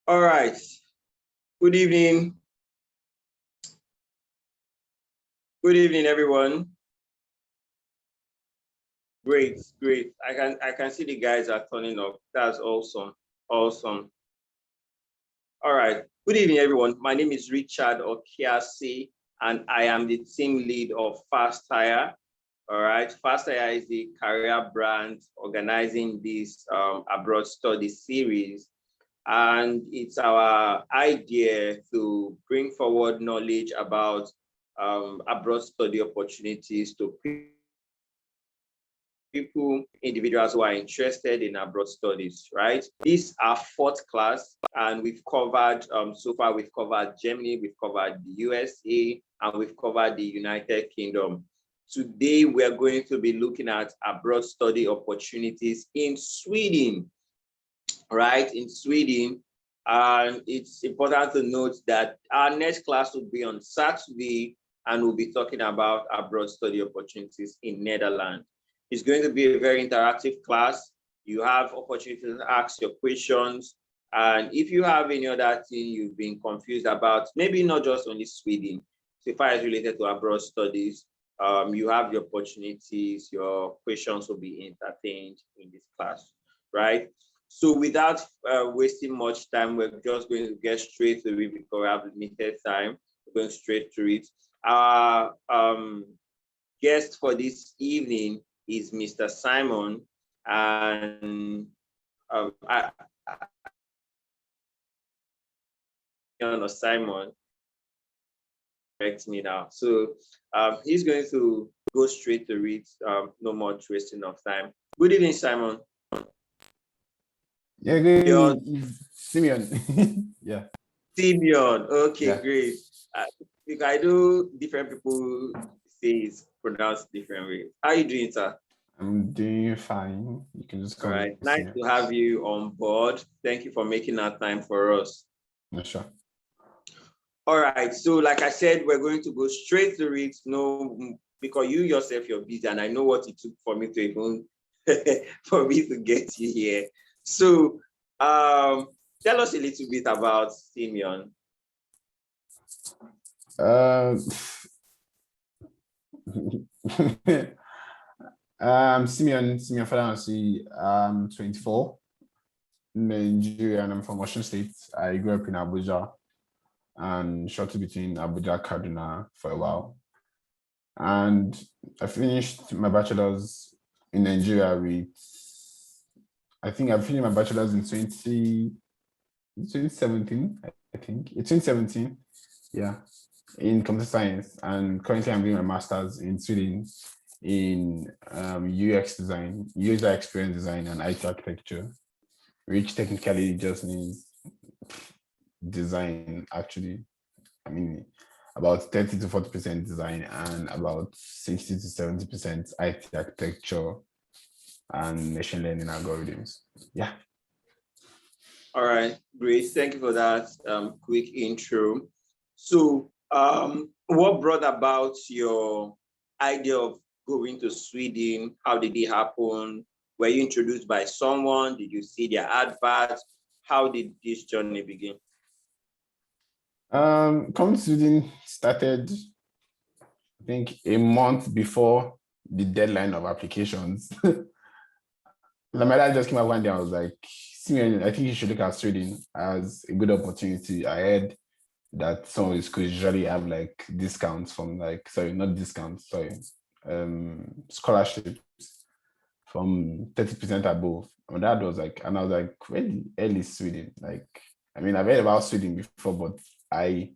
All right. Good evening. Good evening, everyone. Great. I can see the guys are turning up. That's awesome. Awesome. All right. Good evening, everyone. My name is Richard Okiasi, and I am the team lead of Fasthire. All right. Fasthire is the career brand organizing this abroad study series. And it's our idea to bring forward knowledge about abroad study opportunities to people, individuals who are interested in abroad studies, right? This is our fourth class, and we've covered, so far we've covered Germany, we've covered the USA, and we've covered the United Kingdom. Today, we're going to be looking at abroad study opportunities in Sweden, right? In Sweden. And it's important to note that our next class will be on Saturday, and we'll be talking about abroad study opportunities in Netherlands. It's going to be a very interactive class. You have opportunity to ask your questions. And if you have any other thing you've been confused about, maybe not just only Sweden, so far as related to abroad studies, you have the opportunities, your questions will be entertained in this class, right? So without wasting much time, we're just going to get straight to it because we have limited time. We're going straight to it. Our guest for this evening is Mr. Simon, and Simon, correct me now. So he's going to go straight to it. No more wasting of time. Good evening, Simon. Yeah, good evening, Simeon. Yeah. Simeon. Okay, yeah. Great. I do different people say it's pronounced different ways. How are you doing, sir? I'm doing fine. You can just call me. Nice to have you on board. Thank you for making that time for us. Yeah, sure. All right. So, like I said, we're going to go straight to it. No, because you yourself, you're busy, and I know what it took for me to even for me to get you here. So, tell us a little bit about Simeon. Simeon Fadahunsi. I'm 24, Nigeria, and I'm from Washington State. I grew up in Abuja and shortly between Abuja and Kaduna for a while. And I finished my bachelor's in Nigeria with, I think I finished my bachelor's in 2017, I think. It's 2017, yeah, in computer science. And currently I'm doing my master's in Sweden in UX design, user experience design, and IT architecture, which technically just means design, actually. I mean, about 30 to 40% design and about 60 to 70% IT architecture and machine learning algorithms. Yeah. All right, great. Thank you for that quick intro. So, what brought about your idea of going to Sweden? How did it happen? Were you introduced by someone? Did you see their adverts? How did this journey begin? Coming to Sweden started, I think, a month before the deadline of applications. My dad just came out one day. I was like, Simeon, I think you should look at Sweden as a good opportunity. I heard that some of the schools usually have like discounts from scholarships from 30% above. My dad was like, and I was like, really, early Sweden? Like, I mean, I've heard about Sweden before, but I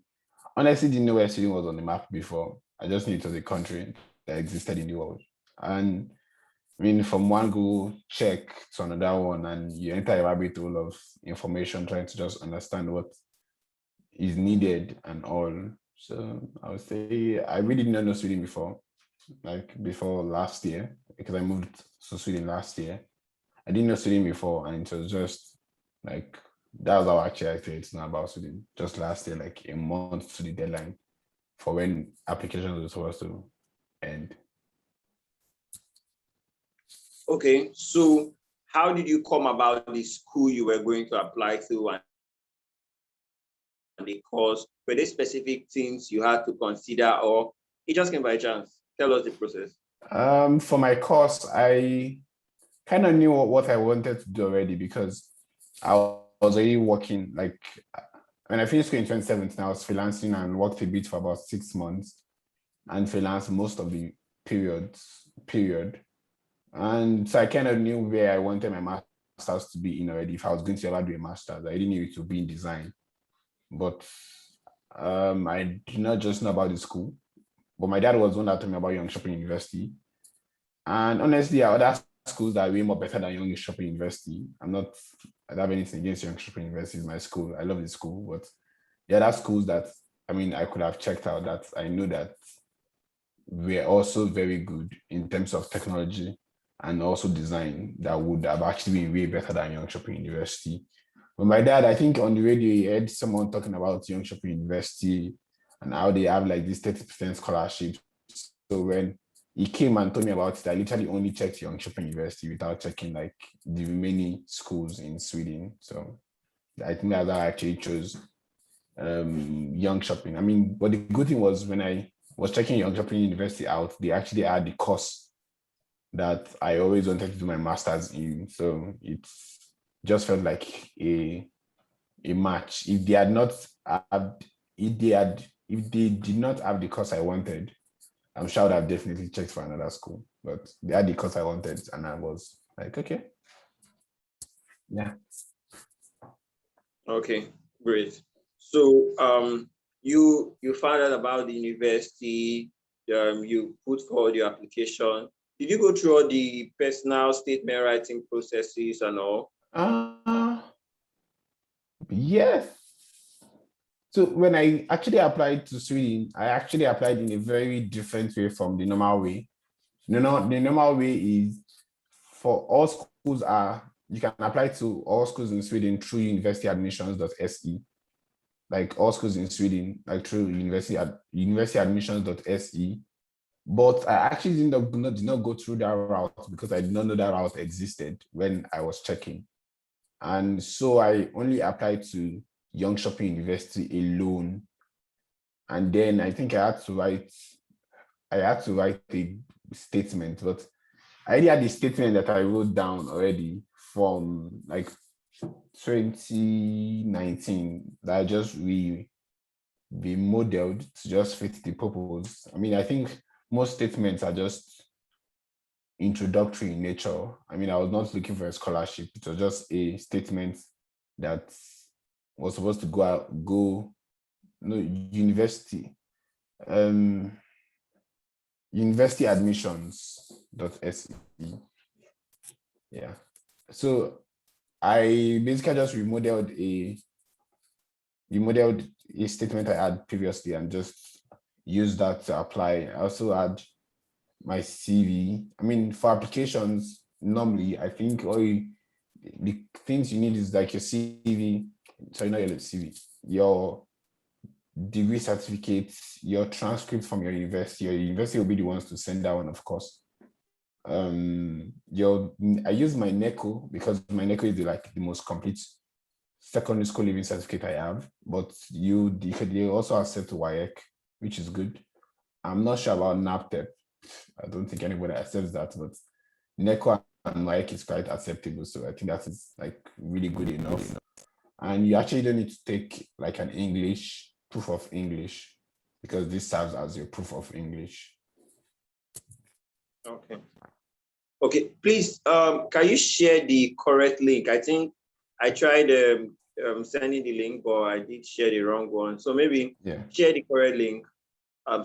honestly didn't know where Sweden was on the map before. I just knew it was a country that existed in the world. And I mean, from one Google check to another one, and you enter a rabbit hole of information trying to just understand what is needed and all. So I would say I really didn't know Sweden before, like before last year, because I moved to Sweden last year. I didn't know Sweden before, and it was just like, that was how actually I started to know about Sweden, just last year, like a month to the deadline for when applications were supposed to end. Okay, so how did you come about the school you were going to apply to, the course? Were there specific things you had to consider, or it just came by chance? Tell us the process. For my course, I kind of knew what I wanted to do already because I was already working. Like when I finished school in 2017, I was freelancing and worked a bit for about 6 months and freelanced most of the period. And so I kind of knew where I wanted my master's to be in already. If I was going to ever do a master's, I didn't knew it to be in design. But I did not just know about the school. But my dad was the one that told me about Young Shopping University. And honestly, there are other schools that are way more better than Young Shopping University. I don't have anything against Young Shopping University. It's my school. I love the school. But there are schools that, I could have checked out that I know that were also very good in terms of technology and also design that would have actually been way better than Young Shopping University. But my dad, I think on the radio, he heard someone talking about Young Shopping University and how they have like this 30% scholarship. So when he came and told me about it, I literally only checked Young Shopping University without checking like the remaining schools in Sweden. So I think that's how I actually chose Young Shopping. But the good thing was when I was checking Young Shopping University out, they actually had the course that I always wanted to do my master's in. So it just felt like a match. If they did not have the course I wanted, I'm sure I would have definitely checked for another school. But they had the course I wanted, and I was like, okay. Yeah. Okay, great. So you found out about the university, you put forward your application. Did you go through all the personal statement writing processes and all? Yes. So when I actually applied to Sweden, I actually applied in a very different way from the normal way. The normal way is for all schools you can apply to all schools in Sweden through universityadmissions.se. Like all schools in Sweden, like through universityadmissions.se. But I actually did not go through that route because I did not know that route existed when I was checking. And so I only applied to Young Shopping University alone. And then I think I had to write a statement, but I already had the statement that I wrote down already from like 2019 that I just remodeled to just fit the purpose. I think most statements are just introductory in nature. I was not looking for a scholarship. It was just a statement that was supposed to university. Universityadmissions.se. Yeah. So I basically just remodeled a statement I had previously and just used that to apply. I also had my CV. For applications, normally, I think the things you need is like your CV. Sorry, not your CV. Your degree certificates, your transcript from your university. Your university will be the ones to send that one, of course. I use my NECO because my NECO is the most complete secondary school living certificate I have. But they also accept WAEC, which is good. I'm not sure about NAPTEP. I don't think anybody accepts that, but NECO and WAEC is quite acceptable. So I think that is really good enough. And you actually don't need to take an proof of English because this serves as your proof of English. Okay. Okay, please, can you share the correct link? I think I tried sending the link, but I did share the wrong one. So maybe share the correct link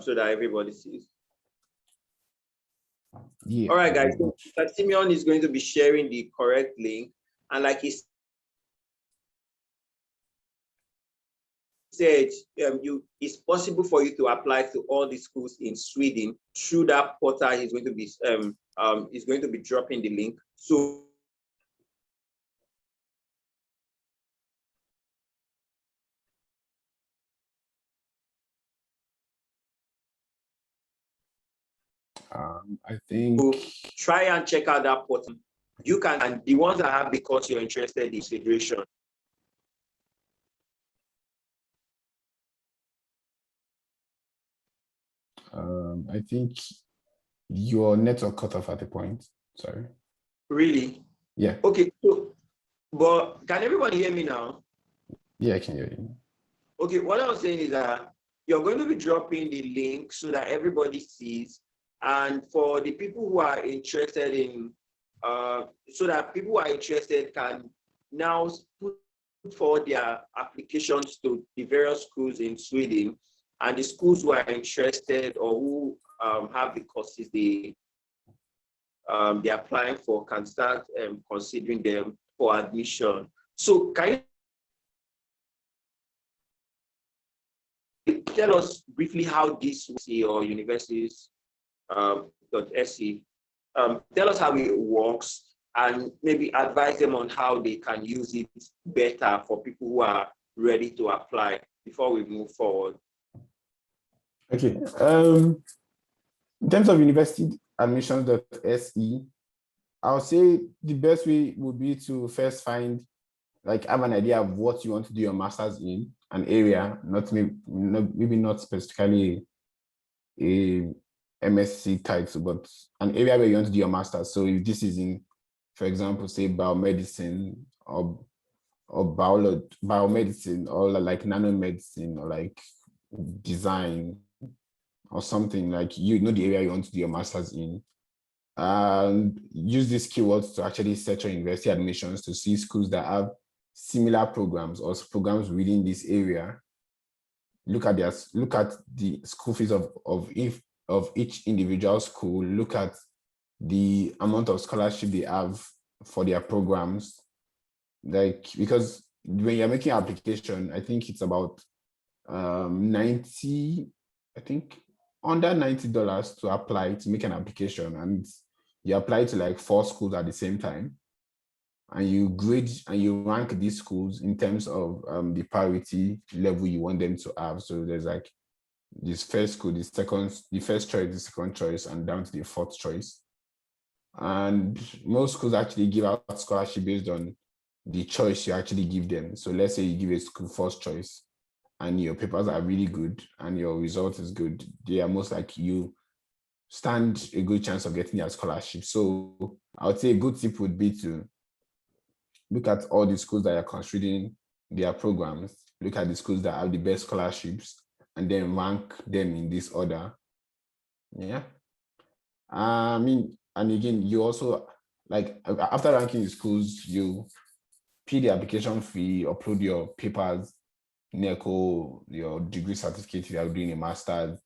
so that everybody sees. Yeah. All right, guys. So Simeon is going to be sharing the correct link. And like he said, it's possible for you to apply to all the schools in Sweden through that portal. He's going to be dropping the link. So I think try and check out that portal. You can, and the ones that have the course you're interested in, consideration. I think your network cut off at a point. Sorry. Really? Yeah. Okay. So, but can everyone hear me now? Yeah, I can hear you. Okay. What I was saying is that you're going to be dropping the link so that everybody sees, and for the people who are interested in, so that people who are interested can now put forward their applications to the various schools in Sweden, and the schools who are interested or who have the courses they're applying for can start considering them for admission. So can you tell us briefly how this or universities .se, tell us how it works and maybe advise them on how they can use it better for people who are ready to apply before we move forward. Okay. In terms of universityadmissions.se, I'll say the best way would be to first have an idea of what you want to do your master's in, an area, maybe not specifically a MSc title, but an area where you want to do your master's. So if this is in, for example, say biomedicine or biomedicine or like nanomedicine or like design or something, like the area you want to do your master's in, and use these keywords to actually search your university admissions to see schools that have similar programs or programs within this area. Look at the school fees of each individual school. Look at the amount of scholarship they have for their programs. Because when you're making an application, I think it's about $90, I think under $90 to apply to make an application, and you apply to like 4 schools at the same time, and you grade and you rank these schools in terms of the priority level you want them to have. So there's like this first school, the first choice, the second choice, and down to the 4th choice. And most schools actually give out scholarship based on the choice you actually give them. So let's say you give a school first choice and your papers are really good and your result is good, they are most like you stand a good chance of getting their scholarship. So I would say a good tip would be to look at all the schools that are considering their programs, look at the schools that have the best scholarships, and then rank them in this order. Yeah. And again, you also, like, after ranking the schools, you pay the application fee, upload your papers, NECO, your degree certificate if you are doing a master's,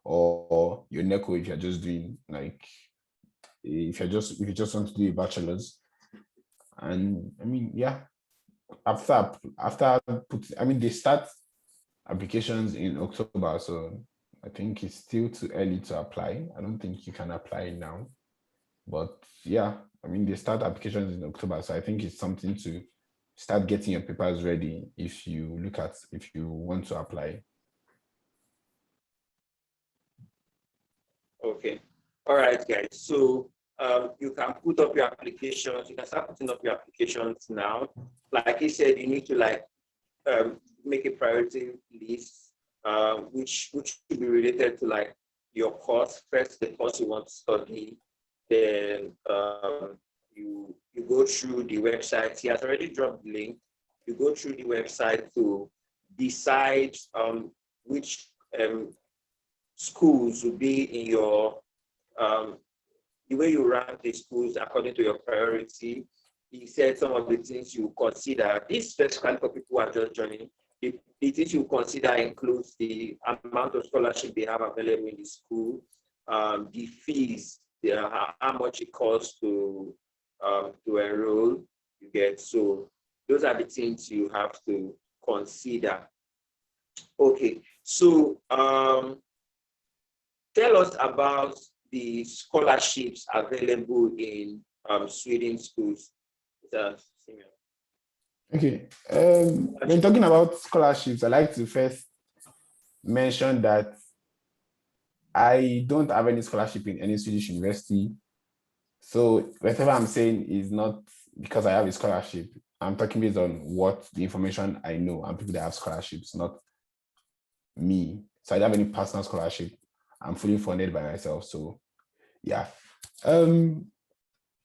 or your NECO if you're just doing if you just want to do a bachelor's. And they start applications in October, so I think it's still too early to apply. I don't think you can apply now, but yeah, they start applications in October, so I think it's something to start getting your papers ready if you want to apply. Okay. All right, guys. So you can put up your applications. You can start putting up your applications now. Like he said, you need to make a priority list, which should be related to your course. First, the course you want to study. Then you go through the website. He has already dropped the link. You go through the website to decide which schools will be in your the way you rank the schools according to your priority. He said some of the things you consider. This specifically for people who are just joining. The things you consider includes the amount of scholarship they have available in the school, the fees, how much it costs to enroll. You get, so those are the things you have to consider. Okay, so tell us about the scholarships available in Sweden schools. Simeon. Okay, when talking about scholarships, I like to first mention that I don't have any scholarship in any Swedish university. So whatever I'm saying is not because I have a scholarship. I'm talking based on what the information I know and people that have scholarships, not me. So I don't have any personal scholarship. I'm fully funded by myself. So yeah.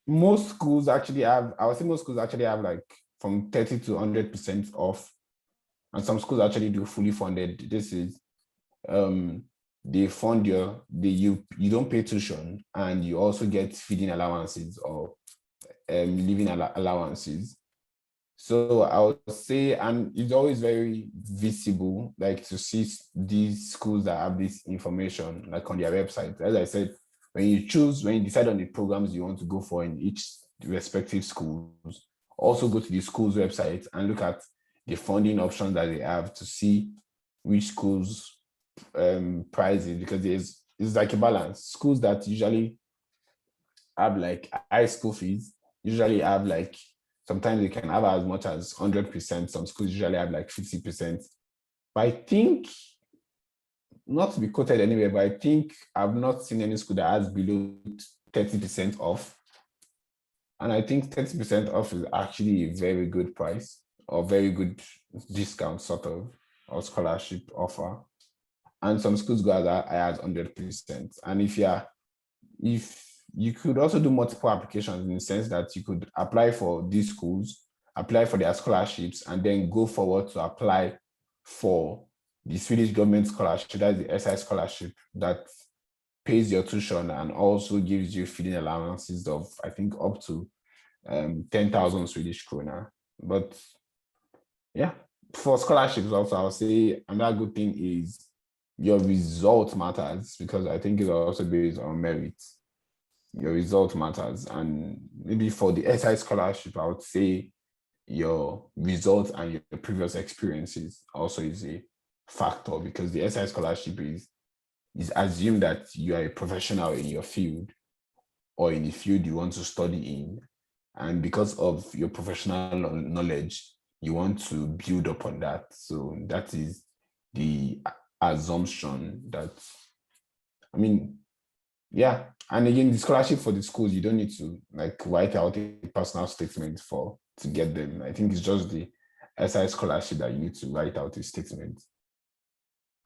Most schools actually have, I would say most schools actually have like from 30 to 100% off. And some schools actually do fully funded. This is they fund you don't pay tuition, and you also get feeding allowances or living allowances. So I would say, and it's always very visible, like to see these schools that have this information, like on their website. As I said, when you decide on the programs you want to go for in each respective schools, also go to the school's website and look at the funding options that they have to see which schools prices, because it's like a balance. Schools that usually have like high school fees usually have like, sometimes they can have as much as 100%. Some schools usually have like 50%. But I think, not to be quoted anywhere, but I think I've not seen any school that has below 30% off. And I think 30% off is actually a very good price, or very good discount sort of, or scholarship offer. And some schools go as high as 100%. And if you could also do multiple applications, in the sense that you could apply for these schools, apply for their scholarships, and then go forward to apply for the Swedish government scholarship, that's the SI scholarship, that pays your tuition and also gives you feeding allowances of, I think, up to 10,000 Swedish krona. But yeah, for scholarships also, I'll say another good thing is your result matters, because I think it's also based on merit. Your result matters. And maybe for the SI scholarship, I would say your results and your previous experiences also is a factor, because the SI scholarship is assumed that you are a professional in your field, or in the field you want to study in. And because of your professional knowledge, you want to build upon that. So that is the assumption that, I mean, yeah. And again, the scholarship for the schools, you don't need to like write out a personal statement to get them. I think it's just the SI scholarship that you need to write out a statement.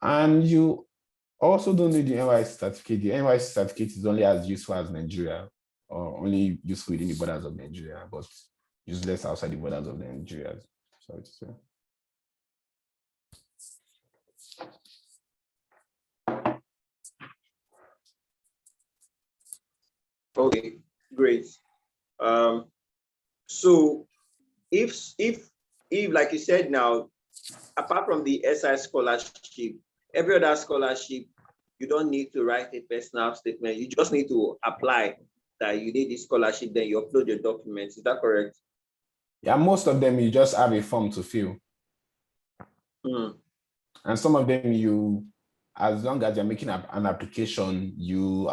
And you also don't need the NYC certificate. The NYC certificate is only as useful as Nigeria, or only useful within the borders of Nigeria, but useless outside the borders of Nigeria. Sorry to say. Okay, great. So if like you said now, apart from the SI scholarship, every other scholarship, you don't need to write a personal statement. You just need to apply that you need this scholarship, then you upload your documents. Is that correct? Yeah, most of them you just have a form to fill. And some of them as long as you're making an application, your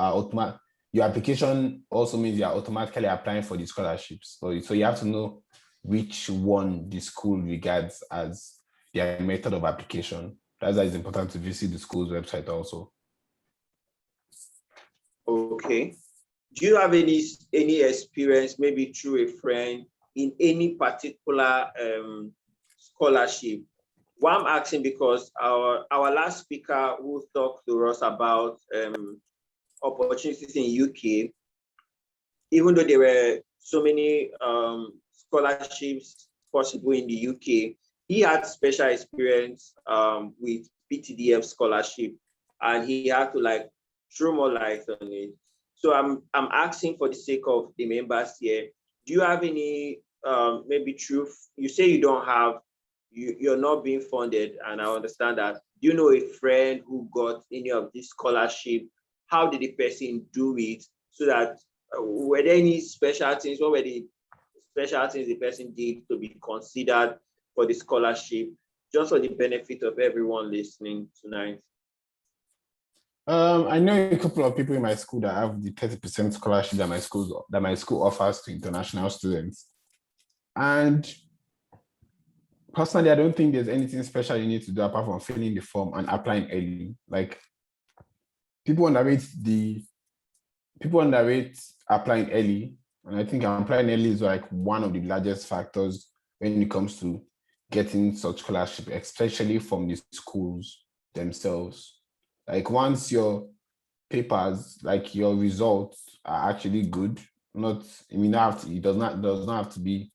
application also means you're automatically applying for the scholarships. So you have to know which one the school regards as their method of application. That's why it's important to visit the school's website also. Okay. Do you have any experience, maybe through a friend, in any particular scholarship? Why I'm asking, because our last speaker who talked to us about opportunities in UK, even though there were so many scholarships possible in the UK, he had special experience with PTDF scholarship, and he had to like throw more light on it. So I'm asking for the sake of the members here, do you have any maybe truth? You say you don't have, you're not being funded, and I understand that. Do you know a friend who got any of this scholarship? How did the person do it? So that were there any special things? What were the special things the person did to be considered for the scholarship, just for the benefit of everyone listening tonight? I know a couple of people in my school that have the 30% scholarship that my school offers to international students. And personally, I don't think there's anything special you need to do apart from filling the form and applying early. Like, people underrate applying early. And I think applying early is like one of the largest factors when it comes to getting such scholarship, especially from the schools themselves. Like, once your papers, like your results are actually good. Not, I mean, it does not have to be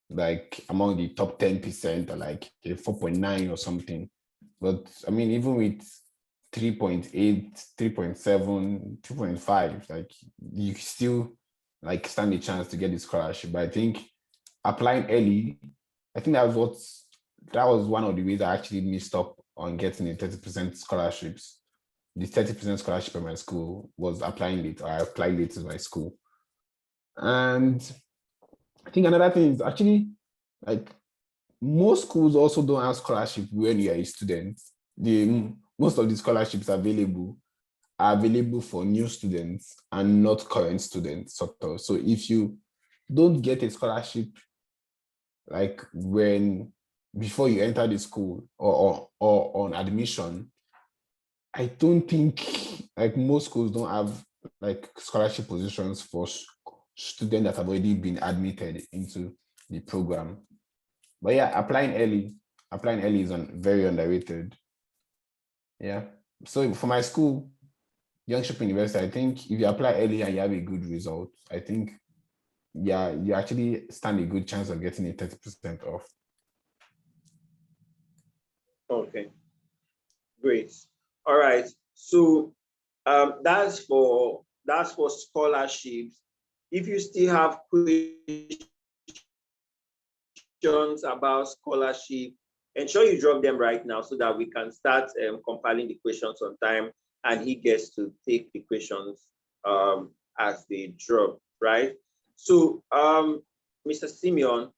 like among the top 10% or like a 4.9 or something. But I mean, even with 3.8, 3.7, 2.5, like you still like stand a chance to get the scholarship. But I think applying early, I think that was one of the ways I actually missed up on getting the 30% scholarships. The 30% scholarship at my school was applying late, or I applied late to my school. And I think another thing is actually like most schools also don't have scholarship when you are a student. Most of the scholarships available are available for new students and not current students, sort of. So if you don't get a scholarship like before you enter the school or on admission, I don't think like most schools don't have like scholarship positions for students that have already been admitted into the program. But yeah, applying early is very underrated. Yeah. So for my school, Youngship University, I think if you apply early and you have a good result, I think yeah, you actually stand a good chance of getting a 30% off. Okay, great. All right. So that's for scholarships. If you still have questions about scholarship, ensure you drop them right now so that we can start compiling the questions on time, and he gets to take the questions as they drop, right? So, Mr. Simeon,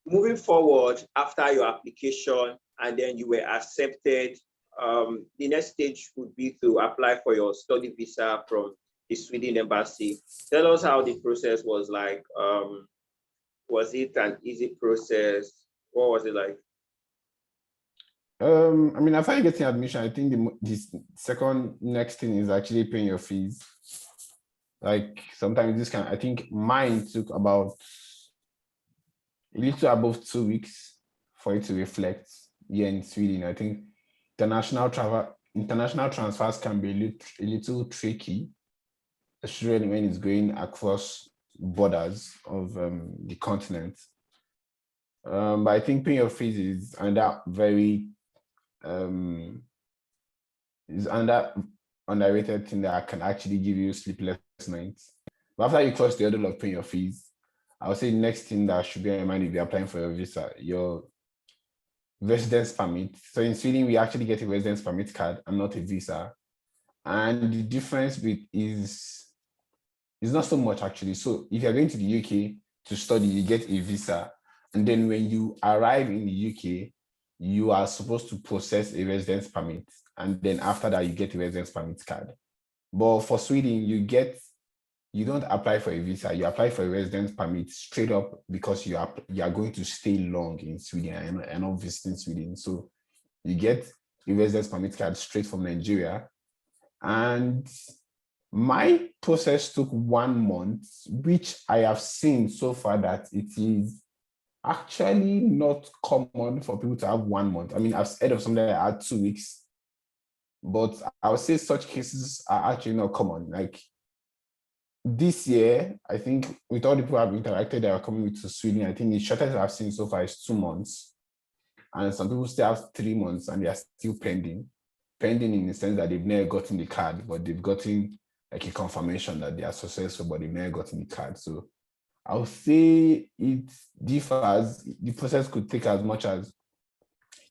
moving forward after your application and then you were accepted, the next stage would be to apply for your study visa from the Sweden embassy. Tell us how the process was like. Was it an easy process? What was it like? I mean, after you getting admission, I think the second next thing is actually paying your fees. Like sometimes I think mine took about a little above 2 weeks for it to reflect here in Sweden. I think international transfers can be a little tricky, especially when it's going across borders of the continent. But I think paying your fees is under underrated thing that can actually give you sleepless nights. But after you cross the hurdle of paying your fees, I would say the next thing that should be on your mind if you're applying for your visa, your residence permit. So in Sweden, we actually get a residence permit card and not a visa. And the difference is not so much actually. So if you're going to the UK to study, you get a visa. And then when you arrive in the UK, you are supposed to process a residence permit. And then after that, you get a residence permit card. But for Sweden, you don't apply for a visa, you apply for a residence permit straight up because you are going to stay long in Sweden and not visiting Sweden. So you get a residence permit card straight from Nigeria. And my process took 1 month, which I have seen so far that it is actually not common for people to have 1 month. I mean, I've heard of something that had 2 weeks, but I would say such cases are actually not common. Like this year, I think with all the people I've interacted that are coming to Sweden, I think the shortest I've seen so far is 2 months. And some people still have 3 months and they are still pending. Pending in the sense that they've never gotten the card, but they've gotten like a confirmation that they are successful, but they've never gotten the card. So I would say it differs. The process could take as much as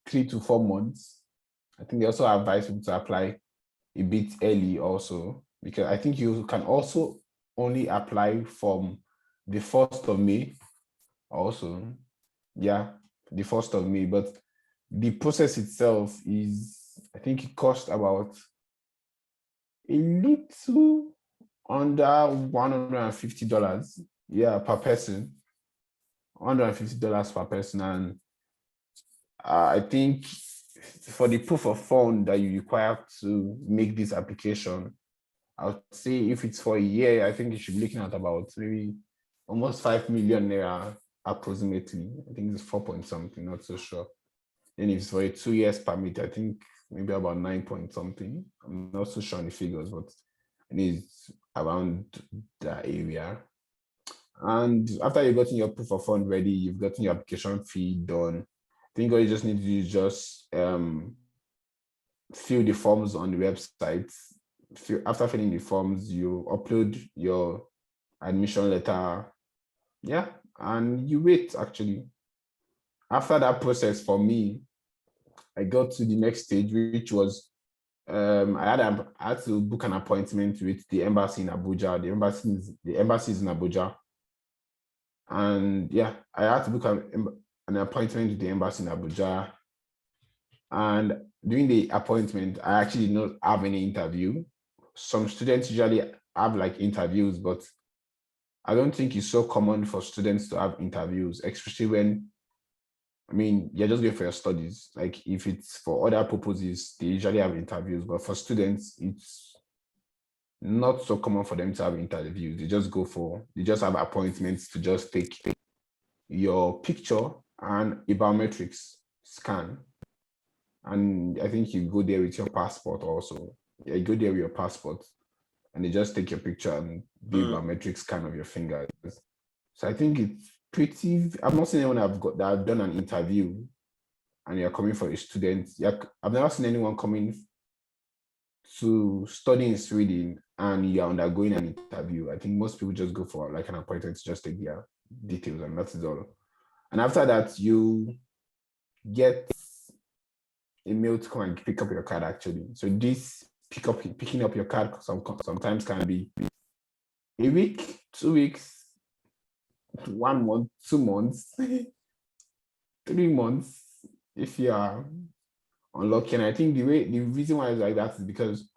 3 to 4 months. I think they also advise people to apply a bit early also, because I think you can also only apply from the 1st of May also. Yeah, the 1st of May. But the process itself is, I think it costs about a little under $150, yeah, per person. $150 per person. And I think for the proof of fund that you require to make this application, I would say if it's for a year, I think you should be looking at about maybe almost 5 million naira approximately. I think it's 4 point something, not so sure. Then if it's for a 2 years permit, I think maybe about 9 point something. I'm not so sure on the figures, but and it's around that area. And after you've gotten your proof of fund ready, you've gotten your application fee done. I think all you just need to do is just fill the forms on the website. After filling the forms, you upload your admission letter. Yeah, and you wait actually. After that process, for me, I got to the next stage, which was I had to book an appointment with the embassy in Abuja. The embassy is in Abuja. And yeah, I had to book an appointment with the embassy in Abuja. And during the appointment, I actually did not have any interview. Some students usually have like interviews, but I don't think it's so common for students to have interviews, especially when, I mean, you're just going for your studies. Like if it's for other purposes, they usually have interviews, but for students, it's not so common for them to have interviews. They just have appointments to just take your picture and a biometrics scan. And I think you go there with your passport also. Yeah, you go there with your passport and they just take your picture and do a biometric scan of your fingers. So I think it's pretty, I've not seen anyone that have done an interview and you're coming for a student. Yeah, I've never seen anyone coming to study in Sweden and you're undergoing an interview. I think most people just go for like an appointment to just take their details and that's all. And after that, you get a mail to come and pick up your card actually. So this picking up your card sometimes can be a week, 2 weeks, 1 month, 2 months, 3 months if you are unlucky. And I think the reason why it's like that is because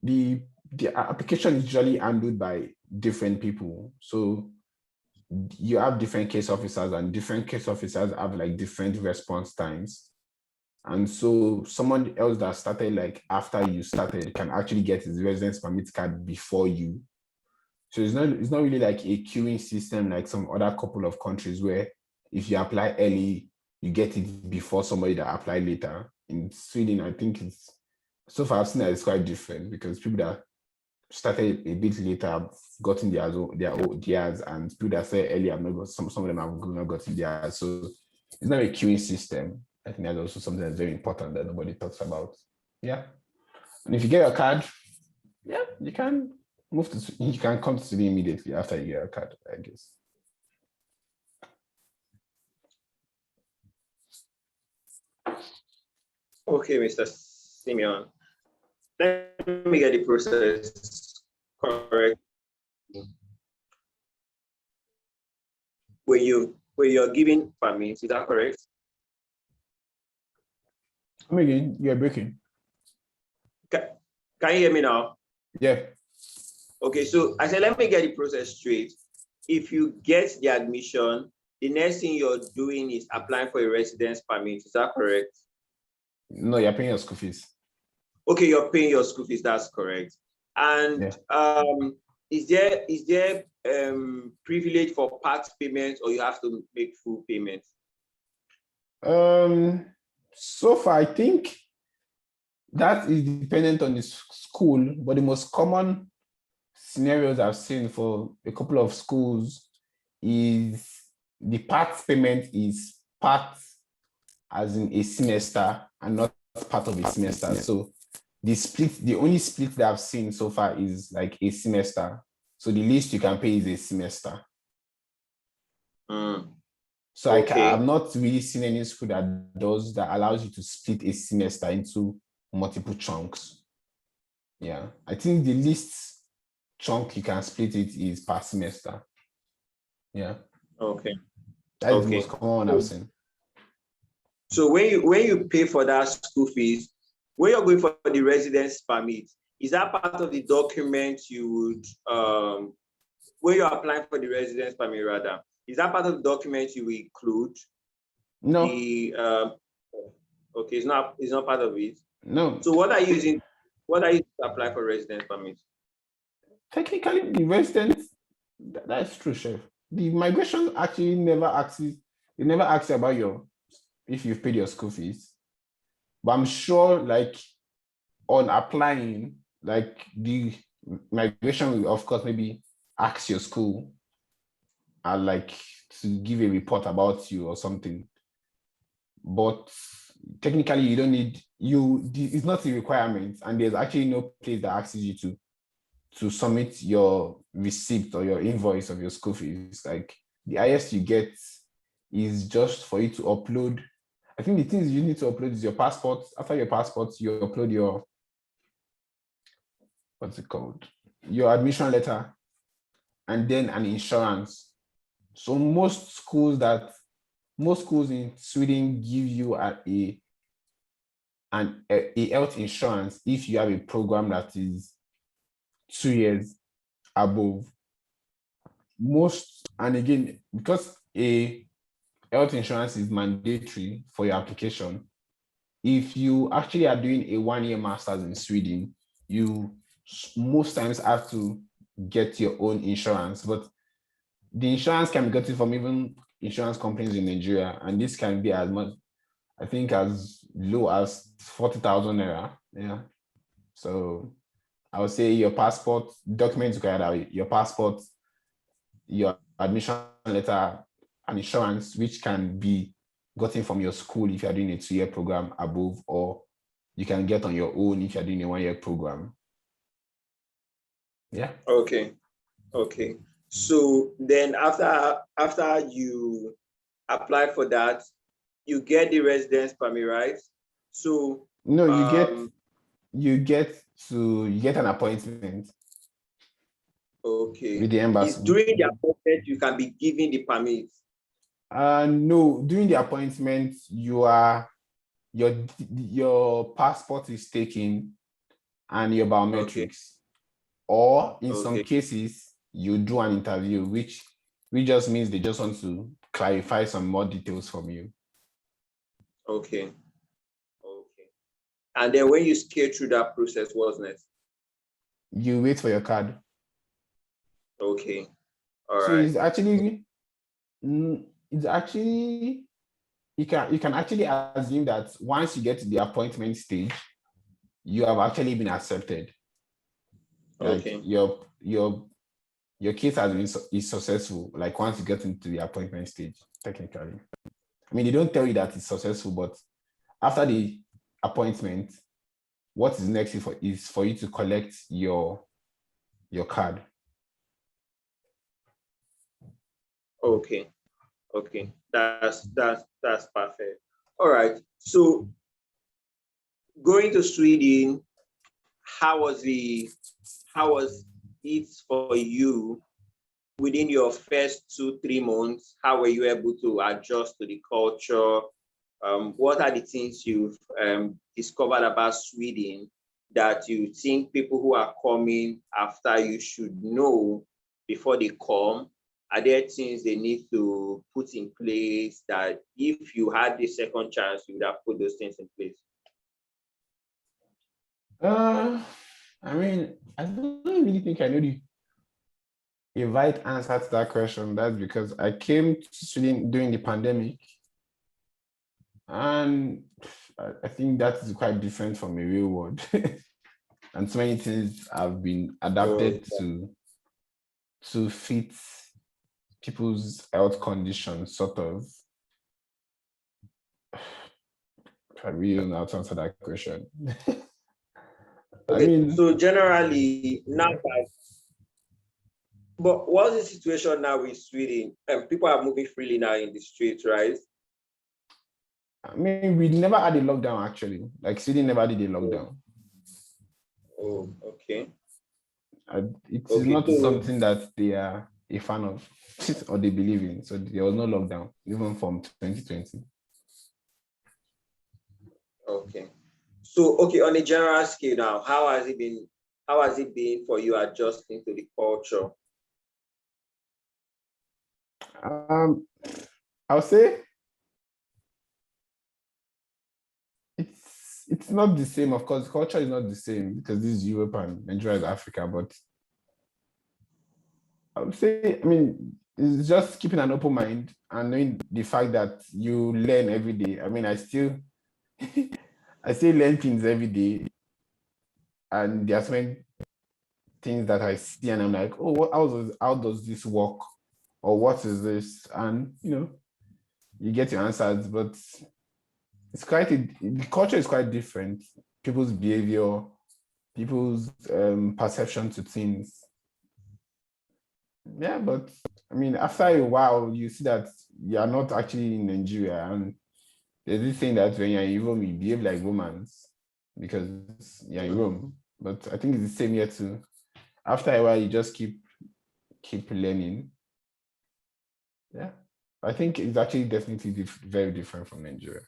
the application is usually handled by different people. So you have different case officers and different case officers have like different response times. And so someone else that started like after you started can actually get his residence permit card before you. So it's not really like a queuing system like some other couple of countries where if you apply early, you get it before somebody that applied later. In Sweden, I think so far I've seen that it's quite different because people that started a bit later have gotten theirs and people that say early have not got, some of them have not gotten theirs. So it's not a queuing system. I think that's also something that's very important that nobody talks about. Yeah. And if you get a card, yeah, you can come to Sweden immediately after you get a card, I guess. Okay, Mr. Simeon. Let me get the process correct. When you're giving permits, is that correct? Come again, you're breaking. Can you hear me now? Yeah. Okay, so I said, let me get the process straight. If you get the admission, the next thing you're doing is applying for a residence permit. Is that correct? No, you're paying your school fees. Okay, you're paying your school fees. That's correct. And yeah. Is there privilege for part payments, or you have to make full payments? So far, I think that is dependent on the school, but the most common scenarios I've seen for a couple of schools is the part payment is part as in a semester and not part of a semester. So the only split that I've seen so far is like a semester. So the least you can pay is a semester. So okay. I've not really seen any school that allows you to split a semester into multiple chunks. Yeah, I think the least chunk you can split it is per semester. Yeah. Okay. That is the most common one I've seen. So when you pay for that school fees, when you're going for the residence permit, is that part of the document you would when you're applying for the residence permit rather? Is that part of the document you will include? No. Okay, it's not part of it. No. So what are you using? What are you to apply for residence permit? Technically, the residence, that's true, Chef. The migration actually never asks you about if you've paid your school fees. But I'm sure like on applying, like the migration will, of course, maybe ask your school and like to give a report about you or something. But technically, you don't need it's not a requirement, and there's actually no place that asks you to submit your receipt or your invoice of your school fees. Like the highest you get is just for you to upload. I think the things you need to upload is your passport. After your passport, you upload your, what's it called? Your admission letter, and then an insurance. So most schools in Sweden give you a health insurance if you have a program that is 2 years above. And again, because a health insurance is mandatory for your application, if you actually are doing a 1-year master's in Sweden, you most times have to get your own insurance. But the insurance can be gotten from even insurance companies in Nigeria, and this can be as much, I think, as low as 40,000 naira. Yeah. So I would say your passport, documents required are your passport, your admission letter, and insurance, which can be gotten from your school if you're doing a 2-year program above, or you can get on your own if you're doing a 1-year program. Yeah. Okay. So then after you apply for that, you get the residence permit, right? So no, you get an appointment. Okay. With the embassy. During the appointment you can be given the permit? No, during the appointment, your passport is taken and your biometrics. Okay. Or in some cases, you do an interview, which just means they just want to clarify some more details from you. Okay. And then when you scale through that process, what's next? You wait for your card. Okay. All right. So it's actually you can actually assume that once you get to the appointment stage, you have actually been accepted. Okay. Like your case is successful. Like once you get into the appointment stage, technically. I mean, they don't tell you that it's successful, but after the appointment, what is next is for you to collect your card. Okay. That's perfect. All right. So going to Sweden, how was it for you within your first 2-3 months? How were you able to adjust to the culture? What are the things you've discovered about Sweden that you think people who are coming after you should know before they come? Are there things they need to put in place that if you had the second chance, you would have put those things in place? I mean, I don't really think I know the right answer to that question. That's because I came to Sweden during the pandemic. And I think that is quite different from a real world. And so many things have been adapted to fit people's health conditions, sort of. I really don't know how to answer that question. Okay, I mean, so generally, now that, but what's the situation now with Sweden? People are moving freely now in the streets, right? I mean, we never had a lockdown, actually. Like, Sweden never did a lockdown. Oh, okay. It is not something that they are a fan of or they believe in. So there was no lockdown, even from 2020. Okay. So, okay, on a general scale now, how has it been for you adjusting to the culture? I'll say it's not the same. Of course, culture is not the same because this is Europe and Nigeria is Africa, but I would say, I mean, it's just keeping an open mind and knowing the fact that you learn every day. I mean, I still learn things every day. and there are so many things that I see, and I'm like, oh, how does this work, or what is this? And you get your answers, but the culture is quite different. People's behavior, people's perception to things. Yeah, but I mean, after a while, you see that you are not actually in Nigeria, and there's this thing that when you're in Rome, you behave like Romans because you're in Rome. But I think it's the same here too. After a while, you just keep learning. Yeah, I think it's actually definitely very different from Nigeria.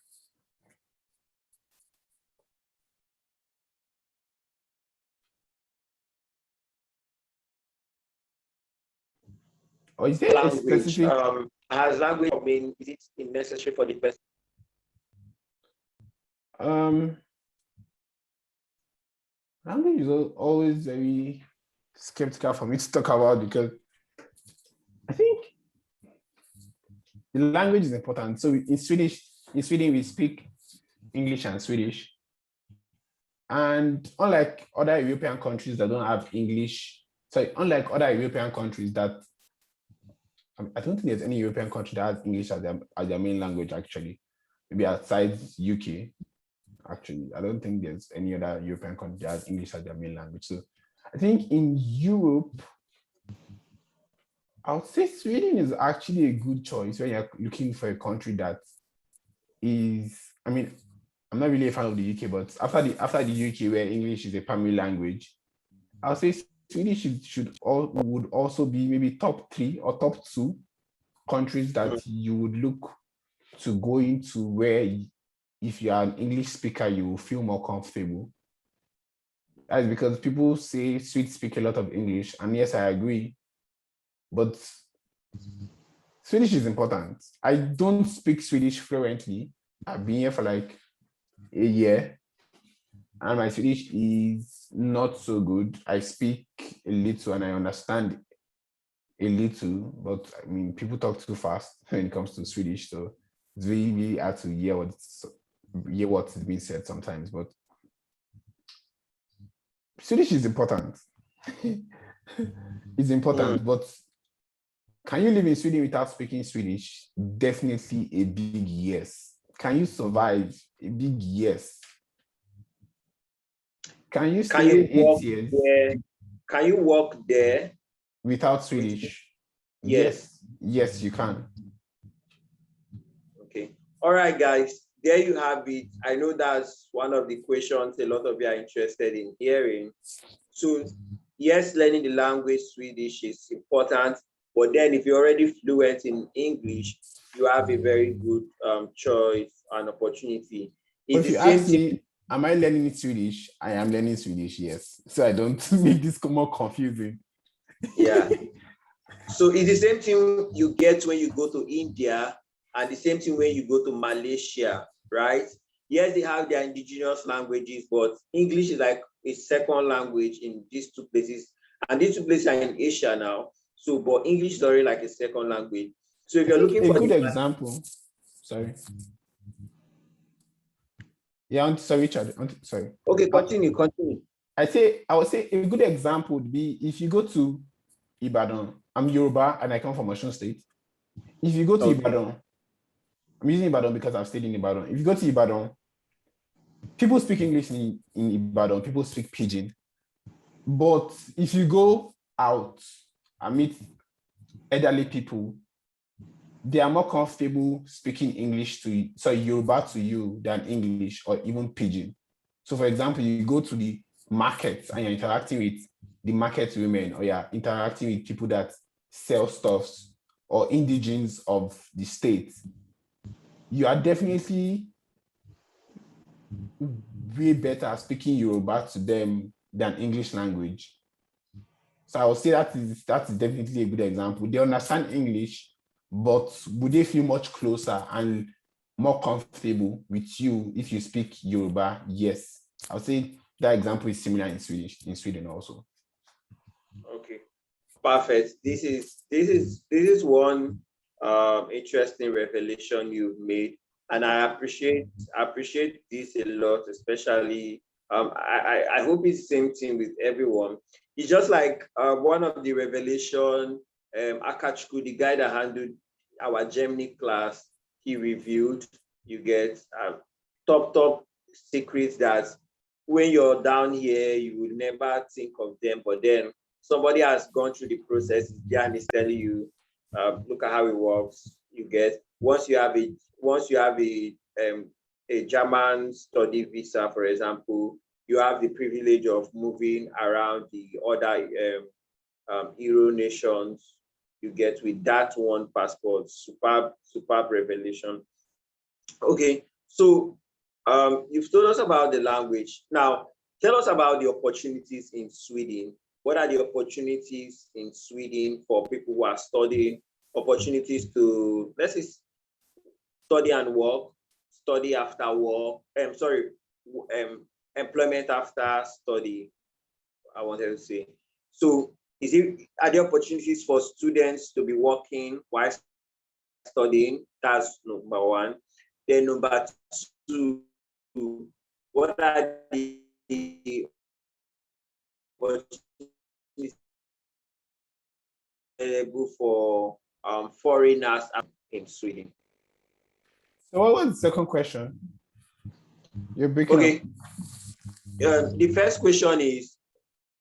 Or is there a specific has language, I mean, is it necessary for the person? Language is always very skeptical for me to talk about, because I think the language is important. So in Sweden we speak English and Swedish, and unlike other European countries that don't have English, unlike other European countries that I don't think there's any European country that has English as their main language, actually. Maybe outside UK, actually. I don't think there's any other European country that has English as their main language. So I think in Europe, I would say Sweden is actually a good choice when you're looking for a country that is, I mean, I'm not really a fan of the UK, but after the UK, where English is a primary language, I would say Swedish would also be maybe top 3 or top 2 countries that you would look to go into, where if you are an English speaker, you will feel more comfortable. That's because people say Swedes speak a lot of English, and yes, I agree, but Swedish is important. I don't speak Swedish fluently. I've been here for like a year, and my Swedish is not so good. I speak a little and I understand a little, but I mean, people talk too fast when it comes to Swedish, so it's really, really hard to hear what's being said sometimes. But Swedish is important. It's important, but can you live in Sweden without speaking Swedish? Definitely a big yes. Can you survive? A big yes. Can you stay 8 years? There? Can you work there without Swedish? Yes. Yes, you can. Okay. All right, guys. There you have it. I know that's one of the questions a lot of you are interested in hearing. So, yes, learning the language Swedish is important, but then if you're already fluent in English, you have a very good choice and opportunity. If you ask me, am I learning Swedish? I am learning Swedish, yes. So I don't make this more confusing. Yeah. So it's the same thing you get when you go to India, and the same thing when you go to Malaysia, right? Yes, they have their indigenous languages, but English is like a second language in these two places. And these two places are in Asia now. So, but English is already like a second language. So if you're looking for a good example, sorry. Yeah, sorry, Richard. Sorry. Okay, continue. I would say a good example would be if you go to Ibadan. I'm Yoruba and I come from Osun State. If you go to Ibadan, I'm using Ibadan because I've stayed in Ibadan. If you go to Ibadan, people speak English in Ibadan, people speak Pidgin. But if you go out and meet elderly people, they are more comfortable speaking Yoruba to you than English or even Pidgin. So for example, you go to the market and you're interacting with the market women, or you're interacting with people that sell stuffs or indigenes of the state, you are definitely way better at speaking Yoruba to them than English language. So I would say that is definitely a good example. They understand English, but would they feel much closer and more comfortable with you if you speak Yoruba? Yes. I would say that example is similar in Sweden also. Okay, perfect. This is one interesting revelation you've made, and I appreciate this a lot, especially I hope it's the same thing with everyone. It's just like one of the revelation, Akachukwu, the guy that handled our Germany class, he reviewed. You get top secrets that when you're down here, you would never think of them, but then somebody has gone through the process and is telling you, look at how it works. You get once you have a German study visa, for example, you have the privilege of moving around the other Euro nations. You get with that one passport. Superb revelation. Okay, so you've told us about the language. Now, tell us about the opportunities in Sweden. What are the opportunities in Sweden for people who are studying? Opportunities to, let's say, study and work, study after work. Employment after study. I wanted to say. So, are there opportunities for students to be working while studying? That's number one. Then number two, what are the opportunities available for foreigners in Sweden? So what was the second question? You're breaking Okay. up. The first question is,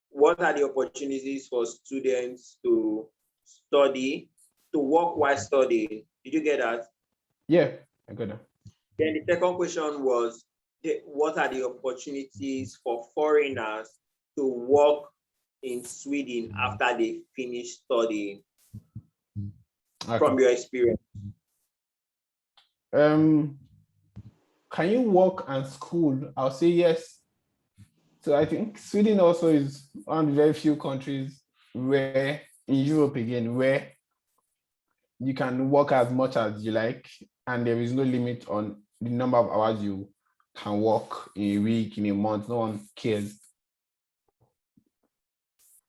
what are the opportunities for students to study, to work while studying? Did you get that? Yeah, I got that. Then the second question was, what are the opportunities for foreigners to work in Sweden after they finish studying? Okay. From your experience? Can you work and school? I'll say yes. So I think Sweden also is one of the very few countries where, in Europe again, where you can work as much as you like, and there is no limit on the number of hours you can work in a week, in a month. No one cares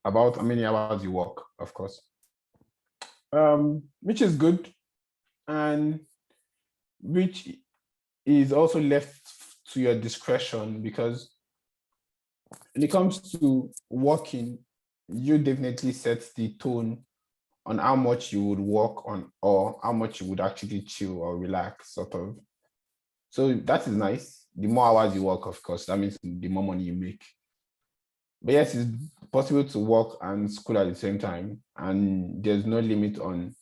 about how many hours you work, of course. Which is good, and which is also left to your discretion, because when it comes to working, you definitely set the tone on how much you would work on, or how much you would actually chill or relax, sort of. So that is nice. The more hours you work, of course, that means the more money you make. But yes, it's possible to work and school at the same time, and there's no limit on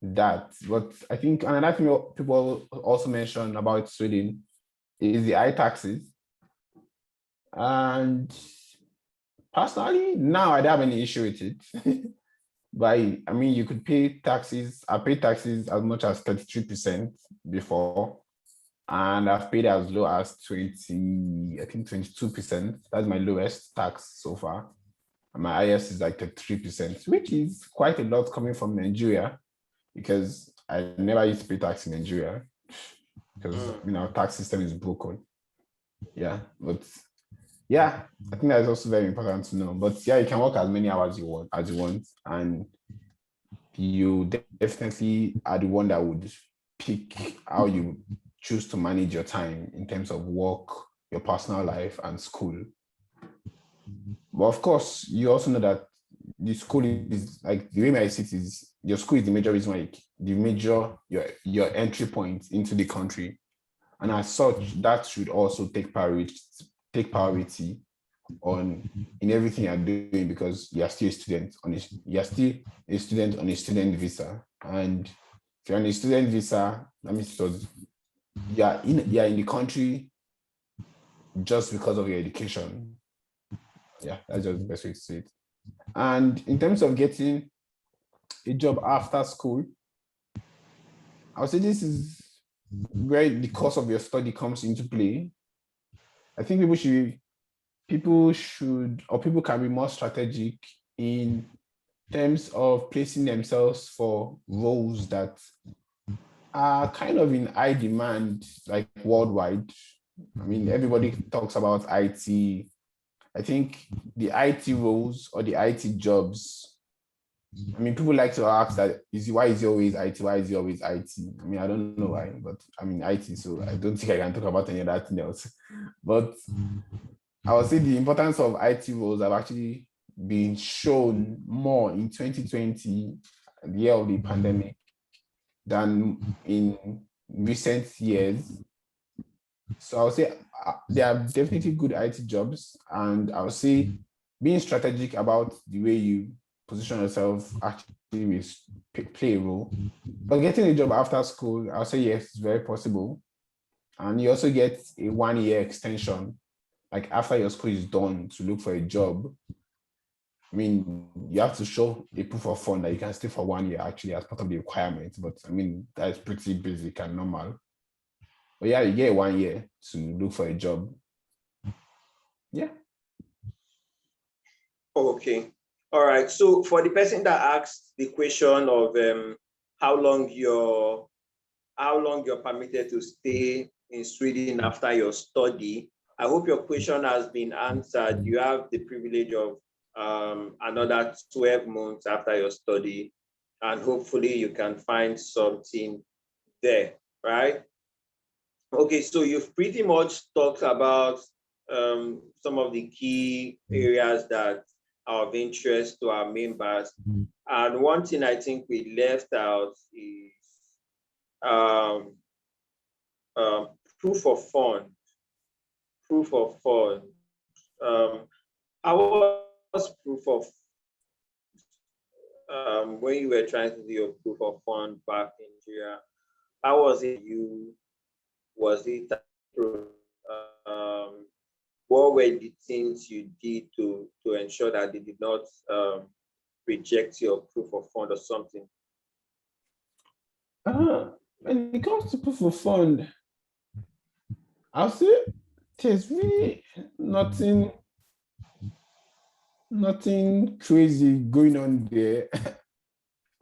that. But I think another thing people also mention about Sweden is the high taxes. And personally, now I don't have any issue with it. But I mean, you could pay taxes. I paid taxes as much as 33% before, and I've paid as low as 22%. That's my lowest tax so far. And my highest is like 33%, which is quite a lot coming from Nigeria, because I never used to pay tax in Nigeria, because our tax system is broken. Yeah, but yeah, I think that's also very important to know. But yeah, you can work as many hours you want, and you definitely are the one that would pick how you choose to manage your time in terms of work, your personal life, and school. But of course, you also know that the school is, like, the way I see it is, your school is the major reason why your entry point into the country, and as such, that should also take priority in everything you're doing, because you're still a student on a student visa. And if you're on a student visa, that means you're in the country just because of your education. Yeah, that's just the best way to say it. And in terms of getting a job after school, I would say this is where the course of your study comes into play. I think people can be more strategic in terms of placing themselves for roles that are kind of in high demand, like worldwide. I mean, everybody talks about IT. I think the IT roles or the IT jobs, I mean, people like to ask that, why is it always IT? Why is it always IT? I mean, I don't know why, but I mean, IT, so I don't think I can talk about any other thing else. But I would say the importance of IT roles have actually been shown more in 2020, the year of the pandemic, than in recent years. So I would say there are definitely good IT jobs, and I would say being strategic about the way you position yourself actually will play a role. But getting a job after school, I'll say yes, it's very possible. And you also get a 1 year extension, like after your school is done, to look for a job. I mean, you have to show a proof of fund that you can stay for 1 year actually as part of the requirement. But I mean, that's pretty basic and normal. But yeah, you get 1 year to look for a job. Yeah. Okay. All right. So for the person that asked the question of how long you're permitted to stay in Sweden after your study, I hope your question has been answered. You have the privilege of another 12 months after your study, and hopefully you can find something there, right? Okay, so you've pretty much talked about some of the key areas that are of interest to our members. And one thing I think we left out is um, um, proof of fund. Proof of fund. How was proof of when you were trying to do your proof of fund back in Nigeria? How was it? Was it um, what were the things you did to ensure that they did not reject your proof of fund or something? When it comes to proof of fund, I'll say there's really nothing crazy going on there.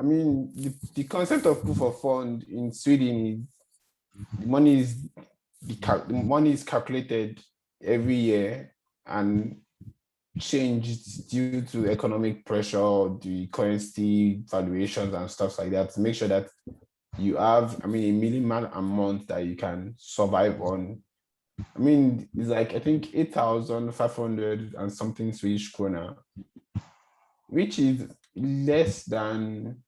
I mean, the concept of proof of fund in Sweden is the money is calculated every year and changed due to economic pressure, the currency valuations and stuff like that, to make sure that you have, I mean, a minimum amount that you can survive on. I mean, it's like, I think 8,500 and something Swedish krona, which is less than,